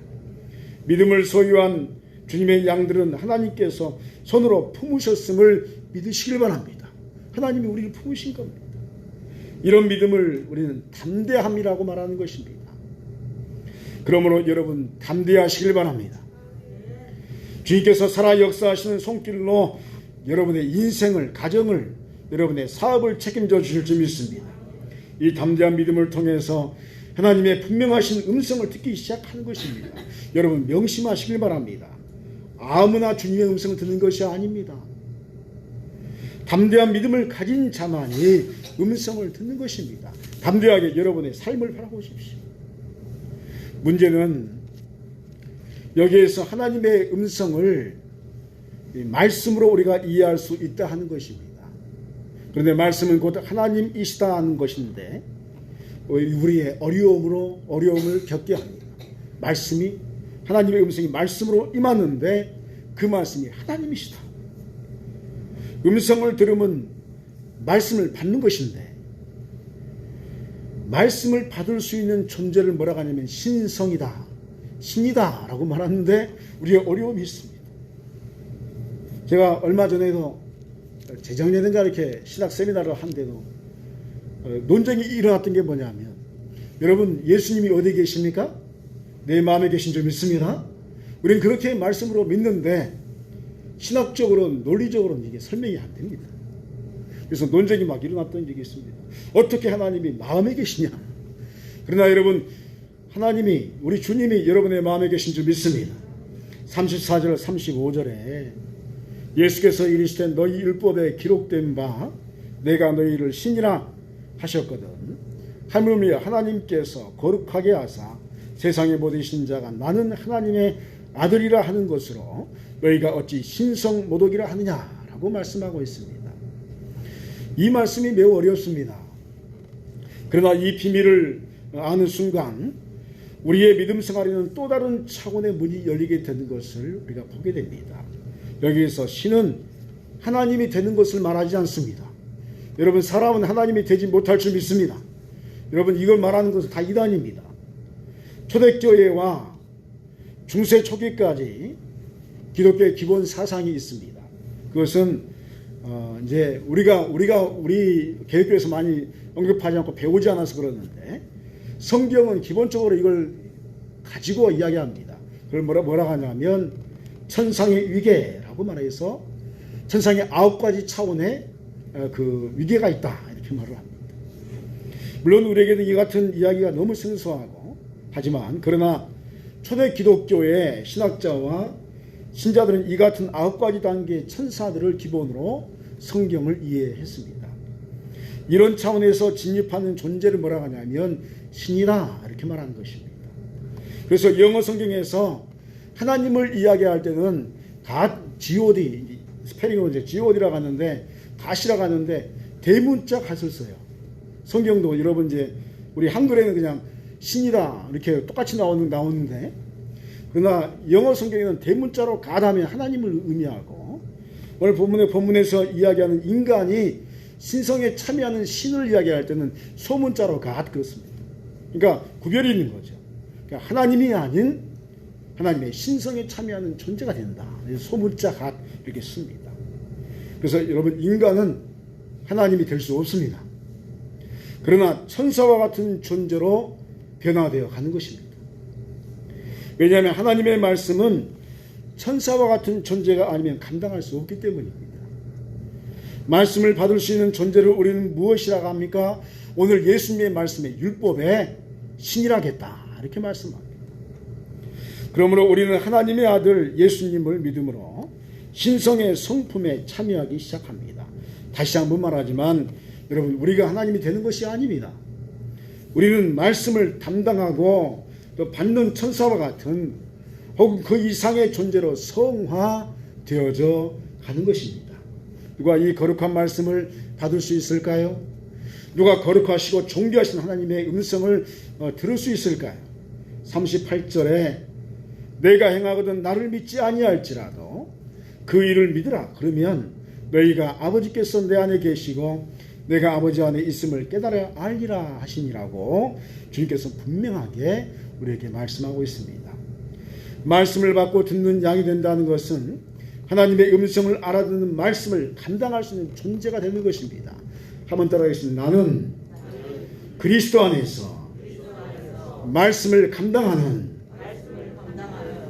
Speaker 1: 믿음을 소유한 주님의 양들은 하나님께서 손으로 품으셨음을 믿으시길 바랍니다. 하나님이 우리를 품으신 겁니다. 이런 믿음을 우리는 담대함이라고 말하는 것입니다. 그러므로 여러분 담대하시길 바랍니다. 주님께서 살아 역사하시는 손길로 여러분의 인생을, 가정을, 여러분의 사업을 책임져 주실 줄 믿습니다. 이 담대한 믿음을 통해서 하나님의 분명하신 음성을 듣기 시작하는 것입니다. 여러분 명심하시길 바랍니다. 아무나 주님의 음성을 듣는 것이 아닙니다. 담대한 믿음을 가진 자만이 음성을 듣는 것입니다. 담대하게 여러분의 삶을 바라보십시오. 문제는 여기에서 하나님의 음성을 말씀으로 우리가 이해할 수 있다 하는 것입니다. 그런데 말씀은 곧 하나님이시다 하는 것인데 우리의 어려움을 겪게 합니다. 말씀이, 하나님의 음성이 말씀으로 임하는데 그 말씀이 하나님이시다. 음성을 들으면 말씀을 받는 것인데 말씀을 받을 수 있는 존재를 뭐라고 하냐면 신성이다, 신이다 라고 말하는데 우리의 어려움이 있습니다. 제가 얼마 전에도 재작년인가 이렇게 신학 세미나를 한데도 논쟁이 일어났던 게 뭐냐면, 여러분 예수님이 어디 계십니까? 내 마음에 계신 줄 믿습니다. 우리는 그렇게 말씀으로 믿는데 신학적으로는, 논리적으로는 이게 설명이 안 됩니다. 그래서 논쟁이 막 일어났던 적이 있습니다. 어떻게 하나님이 마음에 계시냐? 그러나 여러분, 하나님이, 우리 주님이 여러분의 마음에 계신 줄 믿습니다. 34절 35절에 예수께서 이르시되 너희 율법에 기록된 바 내가 너희를 신이라 하셨거든. 하물며 하나님께서 거룩하게 하사 세상에 못이신 자가 나는 하나님의 아들이라 하는 것으로 너희가 어찌 신성 모독이라 하느냐라고 말씀하고 있습니다. 이 말씀이 매우 어렵습니다. 그러나 이 비밀을 아는 순간 우리의 믿음 생활에는 또 다른 차원의 문이 열리게 되는 것을 우리가 보게 됩니다. 여기에서 신은 하나님이 되는 것을 말하지 않습니다. 여러분, 사람은 하나님이 되지 못할 줄 믿습니다. 여러분, 이걸 말하는 것은 다 이단입니다. 초대교회와 중세 초기까지 기독교의 기본 사상이 있습니다. 그것은 이제 우리 개혁교회에서 많이 언급하지 않고 배우지 않아서 그러는데, 성경은 기본적으로 이걸 가지고 이야기합니다. 그걸 뭐라고 하냐면 천상의 위계라고 말해서 천상의 9가지 차원의 그 위계가 있다, 이렇게 말을 합니다. 물론 우리에게는 이 같은 이야기가 너무 생소하고, 하지만 그러나 초대 기독교의 신학자와 신자들은 이 같은 9가지 단계의 천사들을 기본으로 성경을 이해했습니다. 이런 차원에서 진입하는 존재를 뭐라고 하냐면 신이라, 이렇게 말하는 것입니다. 그래서 영어 성경에서 하나님을 이야기할 때는 God, 스페링으로 이제 God라고 하는데, 갓이라고 하는데 대문자 갓을 써요. 성경도 여러분 이제 우리 한글에는 그냥 신이다 이렇게 똑같이 나오는데, 그러나 영어 성경에는 대문자로 가담에 하나님을 의미하고, 오늘 본문에서 이야기하는 인간이 신성에 참여하는 신을 이야기할 때는 소문자로 갓, 그렇습니다. 그러니까 구별이 있는 거죠. 그러니까 하나님이 아닌 하나님의 신성에 참여하는 존재가 된다. 소문자 갓 이렇게 씁니다. 그래서 여러분, 인간은 하나님이 될 수 없습니다. 그러나 천사와 같은 존재로 변화되어 가는 것입니다. 왜냐하면 하나님의 말씀은 천사와 같은 존재가 아니면 감당할 수 없기 때문입니다. 말씀을 받을 수 있는 존재를 우리는 무엇이라고 합니까? 오늘 예수님의 말씀에 율법의 신이라겠다 이렇게 말씀합니다. 그러므로 우리는 하나님의 아들 예수님을 믿음으로 신성의 성품에 참여하기 시작합니다. 다시 한번 말하지만 여러분, 우리가 하나님이 되는 것이 아닙니다. 우리는 말씀을 담당하고 또 받는 천사와 같은 혹은 그 이상의 존재로 성화되어져 가는 것입니다. 누가 이 거룩한 말씀을 받을 수 있을까요? 누가 거룩하시고 존귀하신 하나님의 음성을 들을 수 있을까요? 38절에 내가 행하거든 나를 믿지 아니할지라도 그 일을 믿으라. 그러면 너희가 아버지께서 내 안에 계시고 내가 아버지 안에 있음을 깨달아 알리라 하시니라고 주님께서 분명하게 우리에게 말씀하고 있습니다. 말씀을 받고 듣는 양이 된다는 것은 하나님의 음성을 알아듣는 말씀을 감당할 수 있는 존재가 되는 것입니다. 한번 따라하겠습니다. 나는 그리스도 안에서 말씀을 감당하는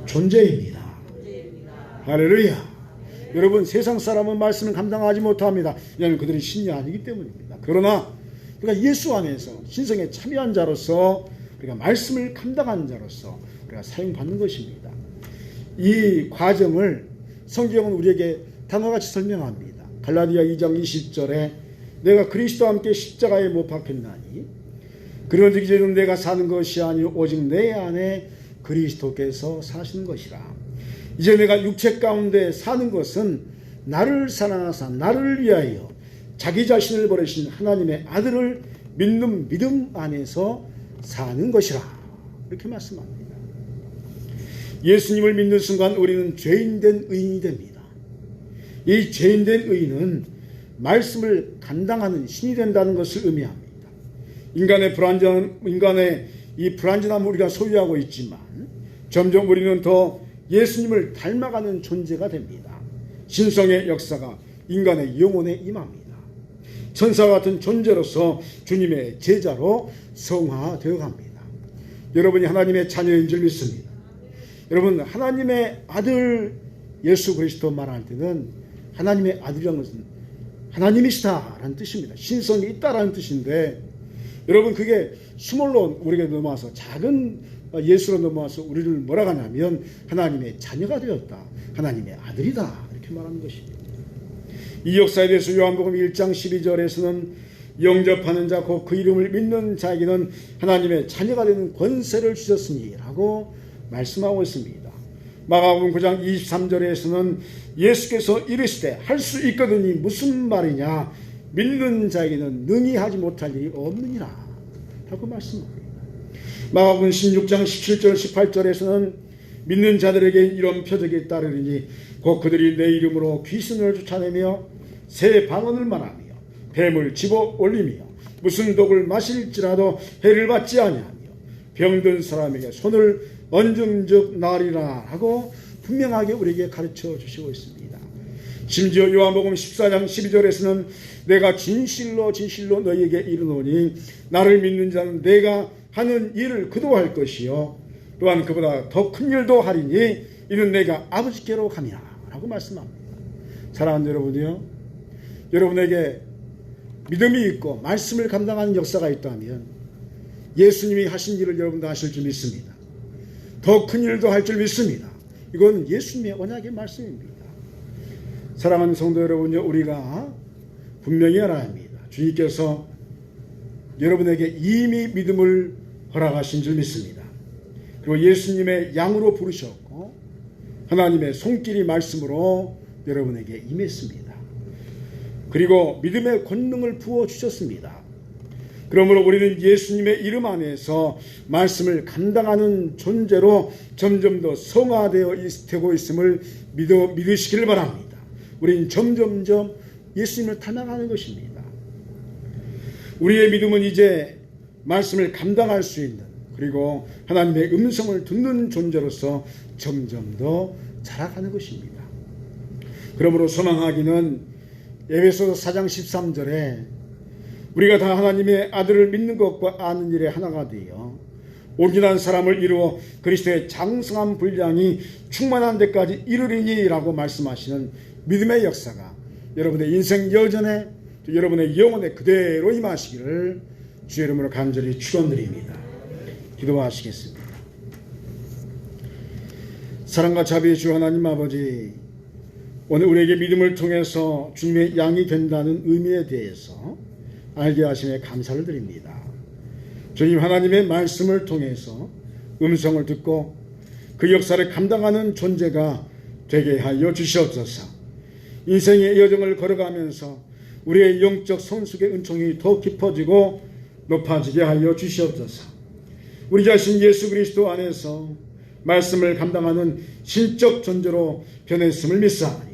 Speaker 1: 존재입니다. 할렐루야. 여러분, 세상 사람은 말씀을 감당하지 못합니다. 왜냐하면 그들이 신이 아니기 때문입니다. 그러나 우리가 예수 안에서 신성에 참여한 자로서 우리가 말씀을 감당하는 자로서 우리가 사용받는 것입니다. 이 과정을 성경은 우리에게 다음과 같이 설명합니다. 갈라디아 2장 20절에 내가 그리스도와 함께 십자가에 못 박혔나니 그런즉 이제는 내가 사는 것이 아니요 오직 내 안에 그리스도께서 사시는 것이라. 이제 내가 육체 가운데 사는 것은 나를 사랑하사 나를 위하여 자기 자신을 버리신 하나님의 아들을 믿는 믿음 안에서 사는 것이라. 이렇게 말씀합니다. 예수님을 믿는 순간 우리는 죄인된 의인이 됩니다. 이 죄인된 의인은 말씀을 감당하는 신이 된다는 것을 의미합니다. 인간의 이 불완전함을 우리가 소유하고 있지만 점점 우리는 더 예수님을 닮아가는 존재가 됩니다. 신성의 역사가 인간의 영혼에 임합니다. 천사와 같은 존재로서 주님의 제자로 성화되어 갑니다. 여러분이 하나님의 자녀인 줄 믿습니다. 여러분, 하나님의 아들 예수 그리스도 말할 때는 하나님의 아들이라는 것은 하나님이시다라는 뜻입니다. 신성이 있다라는 뜻인데, 여러분, 그게 스몰로 우리에게 넘어와서 작은 예수로 넘어와서 우리를 뭐라고 하냐면 하나님의 자녀가 되었다, 하나님의 아들이다, 이렇게 말하는 것입니다. 이 역사에 대해서 요한복음 1장 12절에서는 영접하는 자 곧 그 이름을 믿는 자에게는 하나님의 자녀가 되는 권세를 주셨으니 라고 말씀하고 있습니다. 마가복음 9장 23절에서는 예수께서 이르시되 할 수 있거든이 무슨 말이냐, 믿는 자에게는 능히 하지 못할 일이 없느니라 라고 말씀합니다. 마가복음 16장 17절 18절에서는 믿는 자들에게 이런 표적이 따르리니 곧 그들이 내 이름으로 귀신을 쫓아내며 새 방언을 말하며 뱀을 집어 올리며 무슨 독을 마실지라도 해를 받지 아니하며 병든 사람에게 손을 얹은즉 나으리라 하고 분명하게 우리에게 가르쳐 주시고 있습니다. 심지어 요한복음 14장 12절에서는 내가 진실로 진실로 너희에게 이르노니 나를 믿는 자는 내가 하는 일을 그도 할 것이요 또한 그보다 더 큰 일도 하리니 이는 내가 아버지께로 가미라 라고 말씀합니다. 사랑하는 여러분이요, 여러분에게 믿음이 있고 말씀을 감당하는 역사가 있다면 예수님이 하신 일을 여러분도 하실 줄 믿습니다. 더 큰 일도 할 줄 믿습니다. 이건 예수님의 언약의 말씀입니다. 사랑하는 성도 여러분요, 우리가 분명히 알아야 합니다. 주님께서 여러분에게 이미 믿음을 허락하신 줄 믿습니다. 그리고 예수님의 양으로 부르셨고 하나님의 손길이 말씀으로 여러분에게 임했습니다. 그리고 믿음의 권능을 부어주셨습니다. 그러므로 우리는 예수님의 이름 안에서 말씀을 감당하는 존재로 점점 더 성화되어 되고 있음을 믿으시길 바랍니다. 우리는 점점점 예수님을 닮아가는 것입니다. 우리의 믿음은 이제 말씀을 감당할 수 있는, 그리고 하나님의 음성을 듣는 존재로서 점점 더 자라가는 것입니다. 그러므로 소망하기는 에베소서 4장 13절에 우리가 다 하나님의 아들을 믿는 것과 아는 일에 하나가 되어 온전한 사람을 이루어 그리스도의 장성한 분량이 충만한 데까지 이르리니라고 말씀하시는 믿음의 역사가 여러분의 인생 여전에 여러분의 영혼에 그대로 임하시기를 주의 이름으로 간절히 축원드립니다. 기도하시겠습니다. 사랑과 자비의 주 하나님 아버지, 오늘 우리에게 믿음을 통해서 주님의 양이 된다는 의미에 대해서 알게 하심에 감사를 드립니다. 주님 하나님의 말씀을 통해서 음성을 듣고 그 역사를 감당하는 존재가 되게 하여 주시옵소서. 인생의 여정을 걸어가면서 우리의 영적 성숙의 은총이 더 깊어지고 높아지게 하여 주시옵소서. 우리 자신 예수 그리스도 안에서 말씀을 감당하는 신적 존재로 변했음을 믿사오니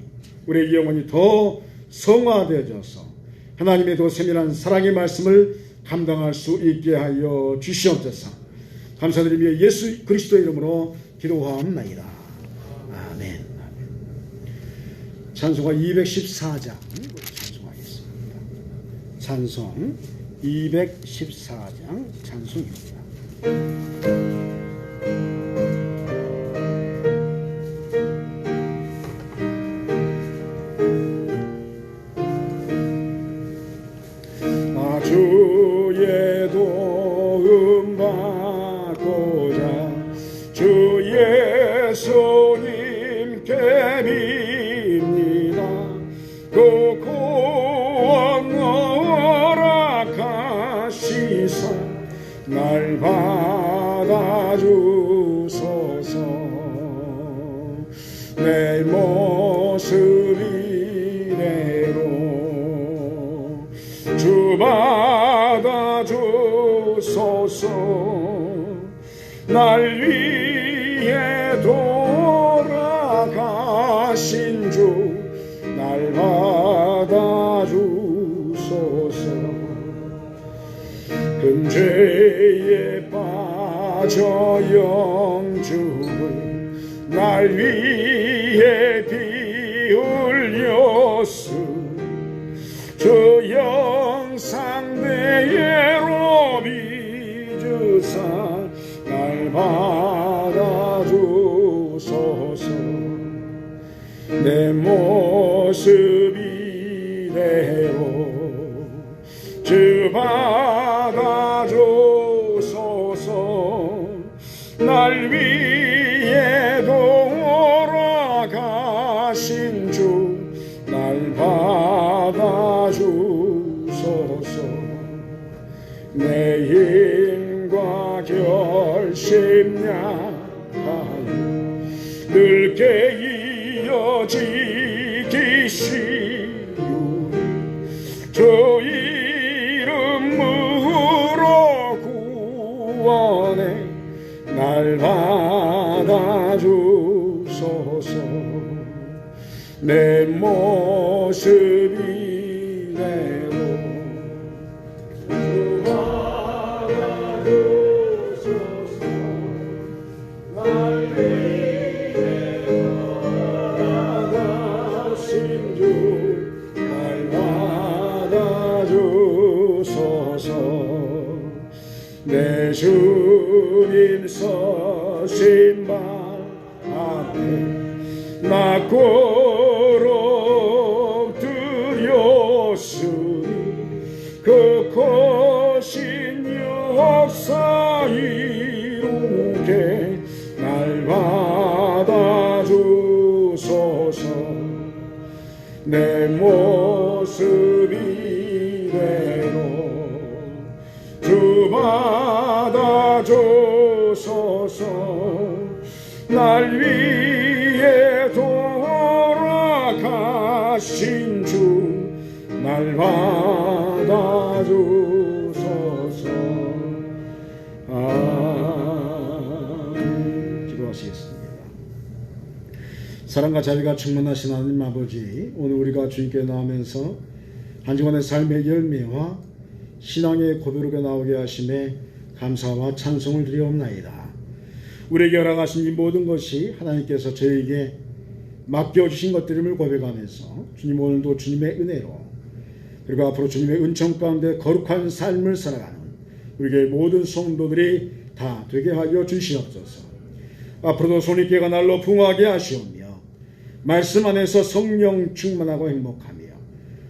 Speaker 1: 우리의 영혼이 더 성화되어져서 하나님의 더 세밀한 사랑의 말씀을 감당할 수 있게 하여 주시옵소서. 감사드리며 예수 그리스도의 이름으로 기도하옵나이다. 아멘. 찬송가 214장 찬송하겠습니다. 찬송 214장 찬송입니다.
Speaker 2: 주의 도움 받고자 주 예수님께 빕니다. 그 구원 허락하시사 날 받아주소서. 내 모습 이대로 주 받아주소서. 날 위해 돌아가신 주 날 받아주소서. 근죄에 빠져 영죽을 날 위해 비 흘렸으니 저 영상 내로 빚으사 날 받아주소서. 내 모습 이대로 주 받아주소서. 날 위해 돌아가신 주 날 받아주소서. 내 힘과 결심 약하여 늙게 이어지기 쉬우니 주 이름으로 구원해 날 받아주소서. 내 모습 이대로 주 받아주소서. 날 위해 돌아가신 주 날 받아주소서. 내 주님 서신 발 앞에 나 엎드렸으니 그 거신 역사 이루게 날 받아주소서. 내 모습 이대로 주 받아주소서. 날 위해 돌아가신 주 날 받아주소서.
Speaker 1: 기도하시겠습니다. 사랑과 자비가 충만하신 하나님 아버지, 오늘 우리가 주님께 나오면서 한 주간의 삶의 열매와 신앙의 고백으로 나오게 하심에 감사와 찬송을 드리옵나이다. 우리에게 허락하신 이 모든 것이 하나님께서 저에게 맡겨주신 것들임을 고백하면서 주님 오늘도 주님의 은혜로 그리고 앞으로 주님의 은총 가운데 거룩한 삶을 살아가는 우리의 모든 성도들이 다 되게 하여 주시옵소서. 앞으로도 손익계가 날로 풍성하게 하시오며 말씀 안에서 성령 충만하고 행복하며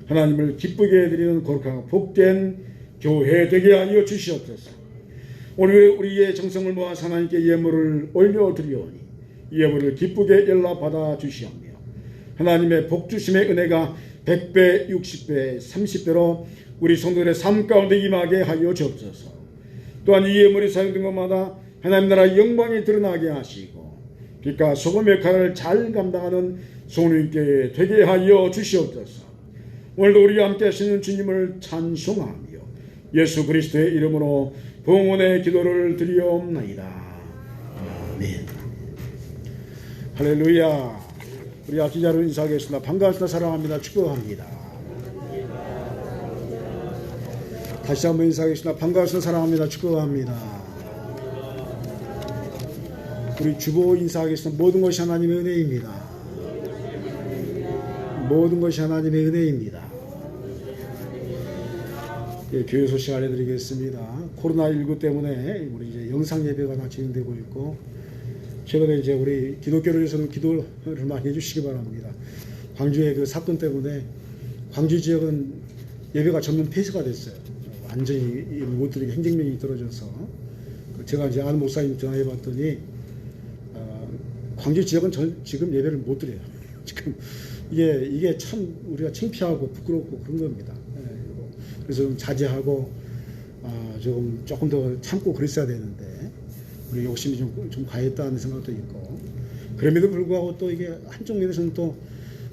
Speaker 1: 하나님을 기쁘게 해드리는 거룩하고 복된 교회 되게 하여 주시옵소서. 오늘 우리의 정성을 모아서 하나님께 예물을 올려드리오니 이 예물을 기쁘게 연락받아 주시오며 하나님의 복주심의 은혜가 100배, 60배, 30배로 우리 성도들의 삶 가운데 임하게 하여 주옵소서. 또한 이 예물이 사용된 것마다 하나님 나라의 영광이 드러나게 하시고 빛과 소금의 역할을 잘 감당하는 성령님께 되게 하여 주시옵소서. 오늘도 우리와 함께 하시는 주님을 찬송하며 예수 그리스도의 이름으로 봉헌의 기도를 드리옵나이다. 아멘. 할렐루야. 우리 앞지자로 인사하겠습니다. 반갑습니다. 사랑합니다. 축복합니다. 다시 한번 인사하겠습니다. 반갑습니다. 사랑합니다. 축복합니다. 우리 주보 인사하겠습니다. 모든 것이 하나님의 은혜입니다. 모든 것이 하나님의 은혜입니다. 예, 교회 소식 알려드리겠습니다. 코로나19 때문에 우리 이제 영상 예배가 다 진행되고 있고, 최근에 이제 우리 기독교를 위해서는 기도를 많이 해주시기 바랍니다. 광주의 그 사건 때문에 광주 지역은 예배가 전면 폐쇄가 됐어요. 완전히 못 드리게 행정명이 떨어져서 제가 이제 아는 목사님 전화해봤더니 광주 지역은 지금 예배를 못 드려요. 지금 이게 참 우리가 창피하고 부끄럽고 그런 겁니다. 그래서 좀 자제하고 조금 더 참고 그랬어야 되는데 우리 욕심이 좀 가했다는 생각도 있고, 그럼에도 불구하고 또 이게 한쪽 면에서는 또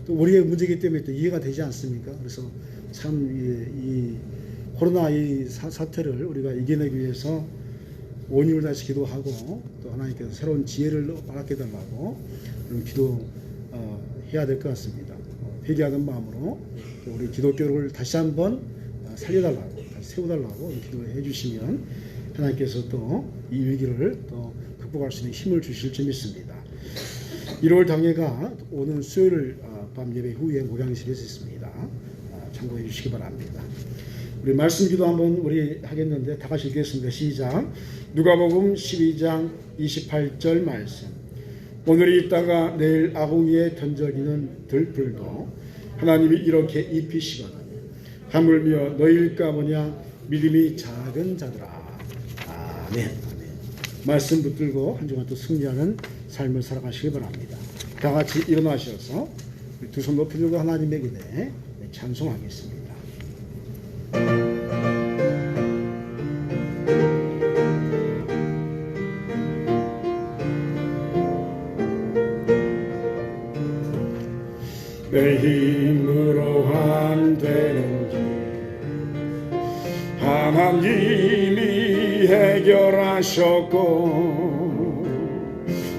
Speaker 1: 우리의 문제이기 때문에 또 이해가 되지 않습니까? 그래서 참 이 코로나 이 사태를 우리가 이겨내기 위해서 온유를 다해서 기도하고 또 하나님께서 새로운 지혜를 허락해 달라고 그런 기도 해야 될 것 같습니다. 회개하는 마음으로 또 우리 기독교를 다시 한번 살려달라고, 다시 세워달라고 기도를 해주시면 하나님께서 또 이 위기를 또 극복할 수 있는 힘을 주실 줄 믿습니다. 1월 당회가 오는 수요일 밤 예배 후에 목양실에서 있습니다. 참고해 주시기 바랍니다. 우리 말씀 기도 한번 우리 하겠는데 다 같이 읽겠습니다. 시작. 누가복음 12장 28절 말씀. 오늘이 있다가 내일 아궁이에 던져지는 들풀도 하나님이 이렇게 입히시거든 하물며 너희일까 보냐 믿음이 작은 자들아. 아멘. 말씀 붙들고 한 주간 또 승리하는 삶을 살아가시기 바랍니다. 다 같이 일어나셔서 두 손 높이 들고 하나님의 기대 찬송하겠습니다.
Speaker 2: 내 힘으로 안 되는 길 하나님이 해결하셨고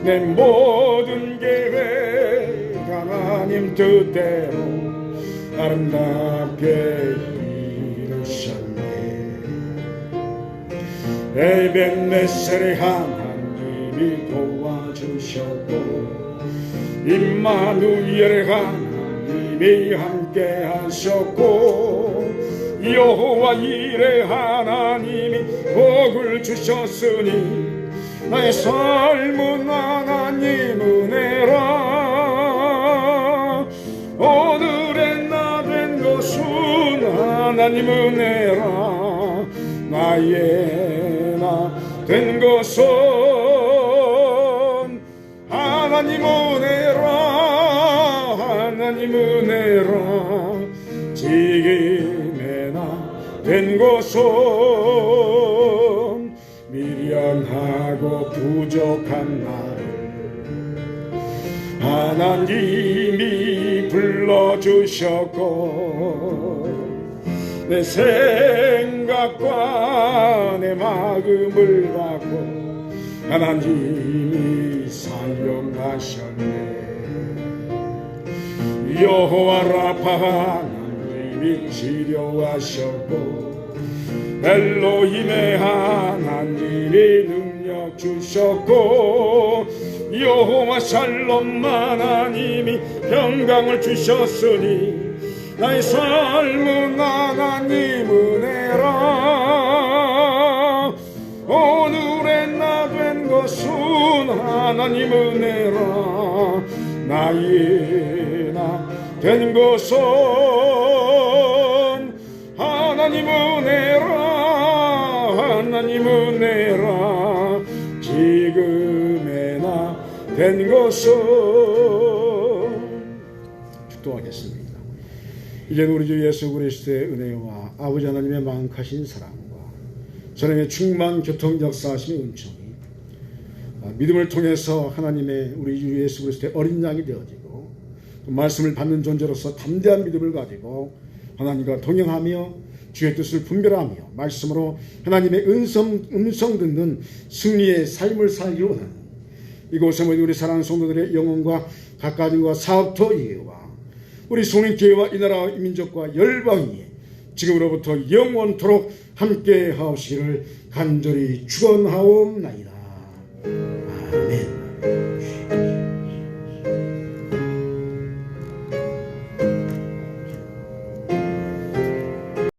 Speaker 2: 내 모든 계획 하나님 뜻대로 아름답게 이루셨네. 에벤네셀의 하나님이 도와주셨고 임마누엘의 하나님이 함께 하셨고 여호와 이레 하나님이 복을 주셨으니 나의 삶은 하나님 은혜라. 오늘의 나 된 것은 하나님 은혜라. 나의 나 된 것은 하나님 은혜라. 하나님 은혜라. 지금의 나 된 것은 미련하고 부족한 나를 하나님이 불러주셨고 내 생각과 내 마음을 받고 하나님이 사용하셨네. 여호와 라파 하나님이 치료하셨고 엘로힘의 하나님이 능력 주셨고 여호와 샬롬 하나님이 평강을 주셨으니 나의 삶은 하나님 은혜라. 오늘의 나
Speaker 1: 하나님 은혜라 나이나 된 것은 하나님 은혜라 하나님 은혜라 지금에나 된 것은. 축도하겠습니다. 이제 우리 주 예수 그리스도의 은혜와 아버지 하나님의 만악하신 사랑과 하나님의 충만 교통 역사하심의 은총이 믿음을 통해서 하나님의 우리 주 예수 그리스도의 어린 양이 되어지고 말씀을 받는 존재로서 담대한 믿음을 가지고 하나님과 동행하며 주의 뜻을 분별하며 말씀으로 하나님의 음성 듣는 승리의 삶을 살기 원하는 이곳에 모인 우리 사랑하는 성도들의 영혼과 각가정과 사업터 이해와 우리 성령교회와 이 나라 민족과 열방이 지금으로부터 영원토록 함께 하옵시기를 간절히 축원하옵나이다.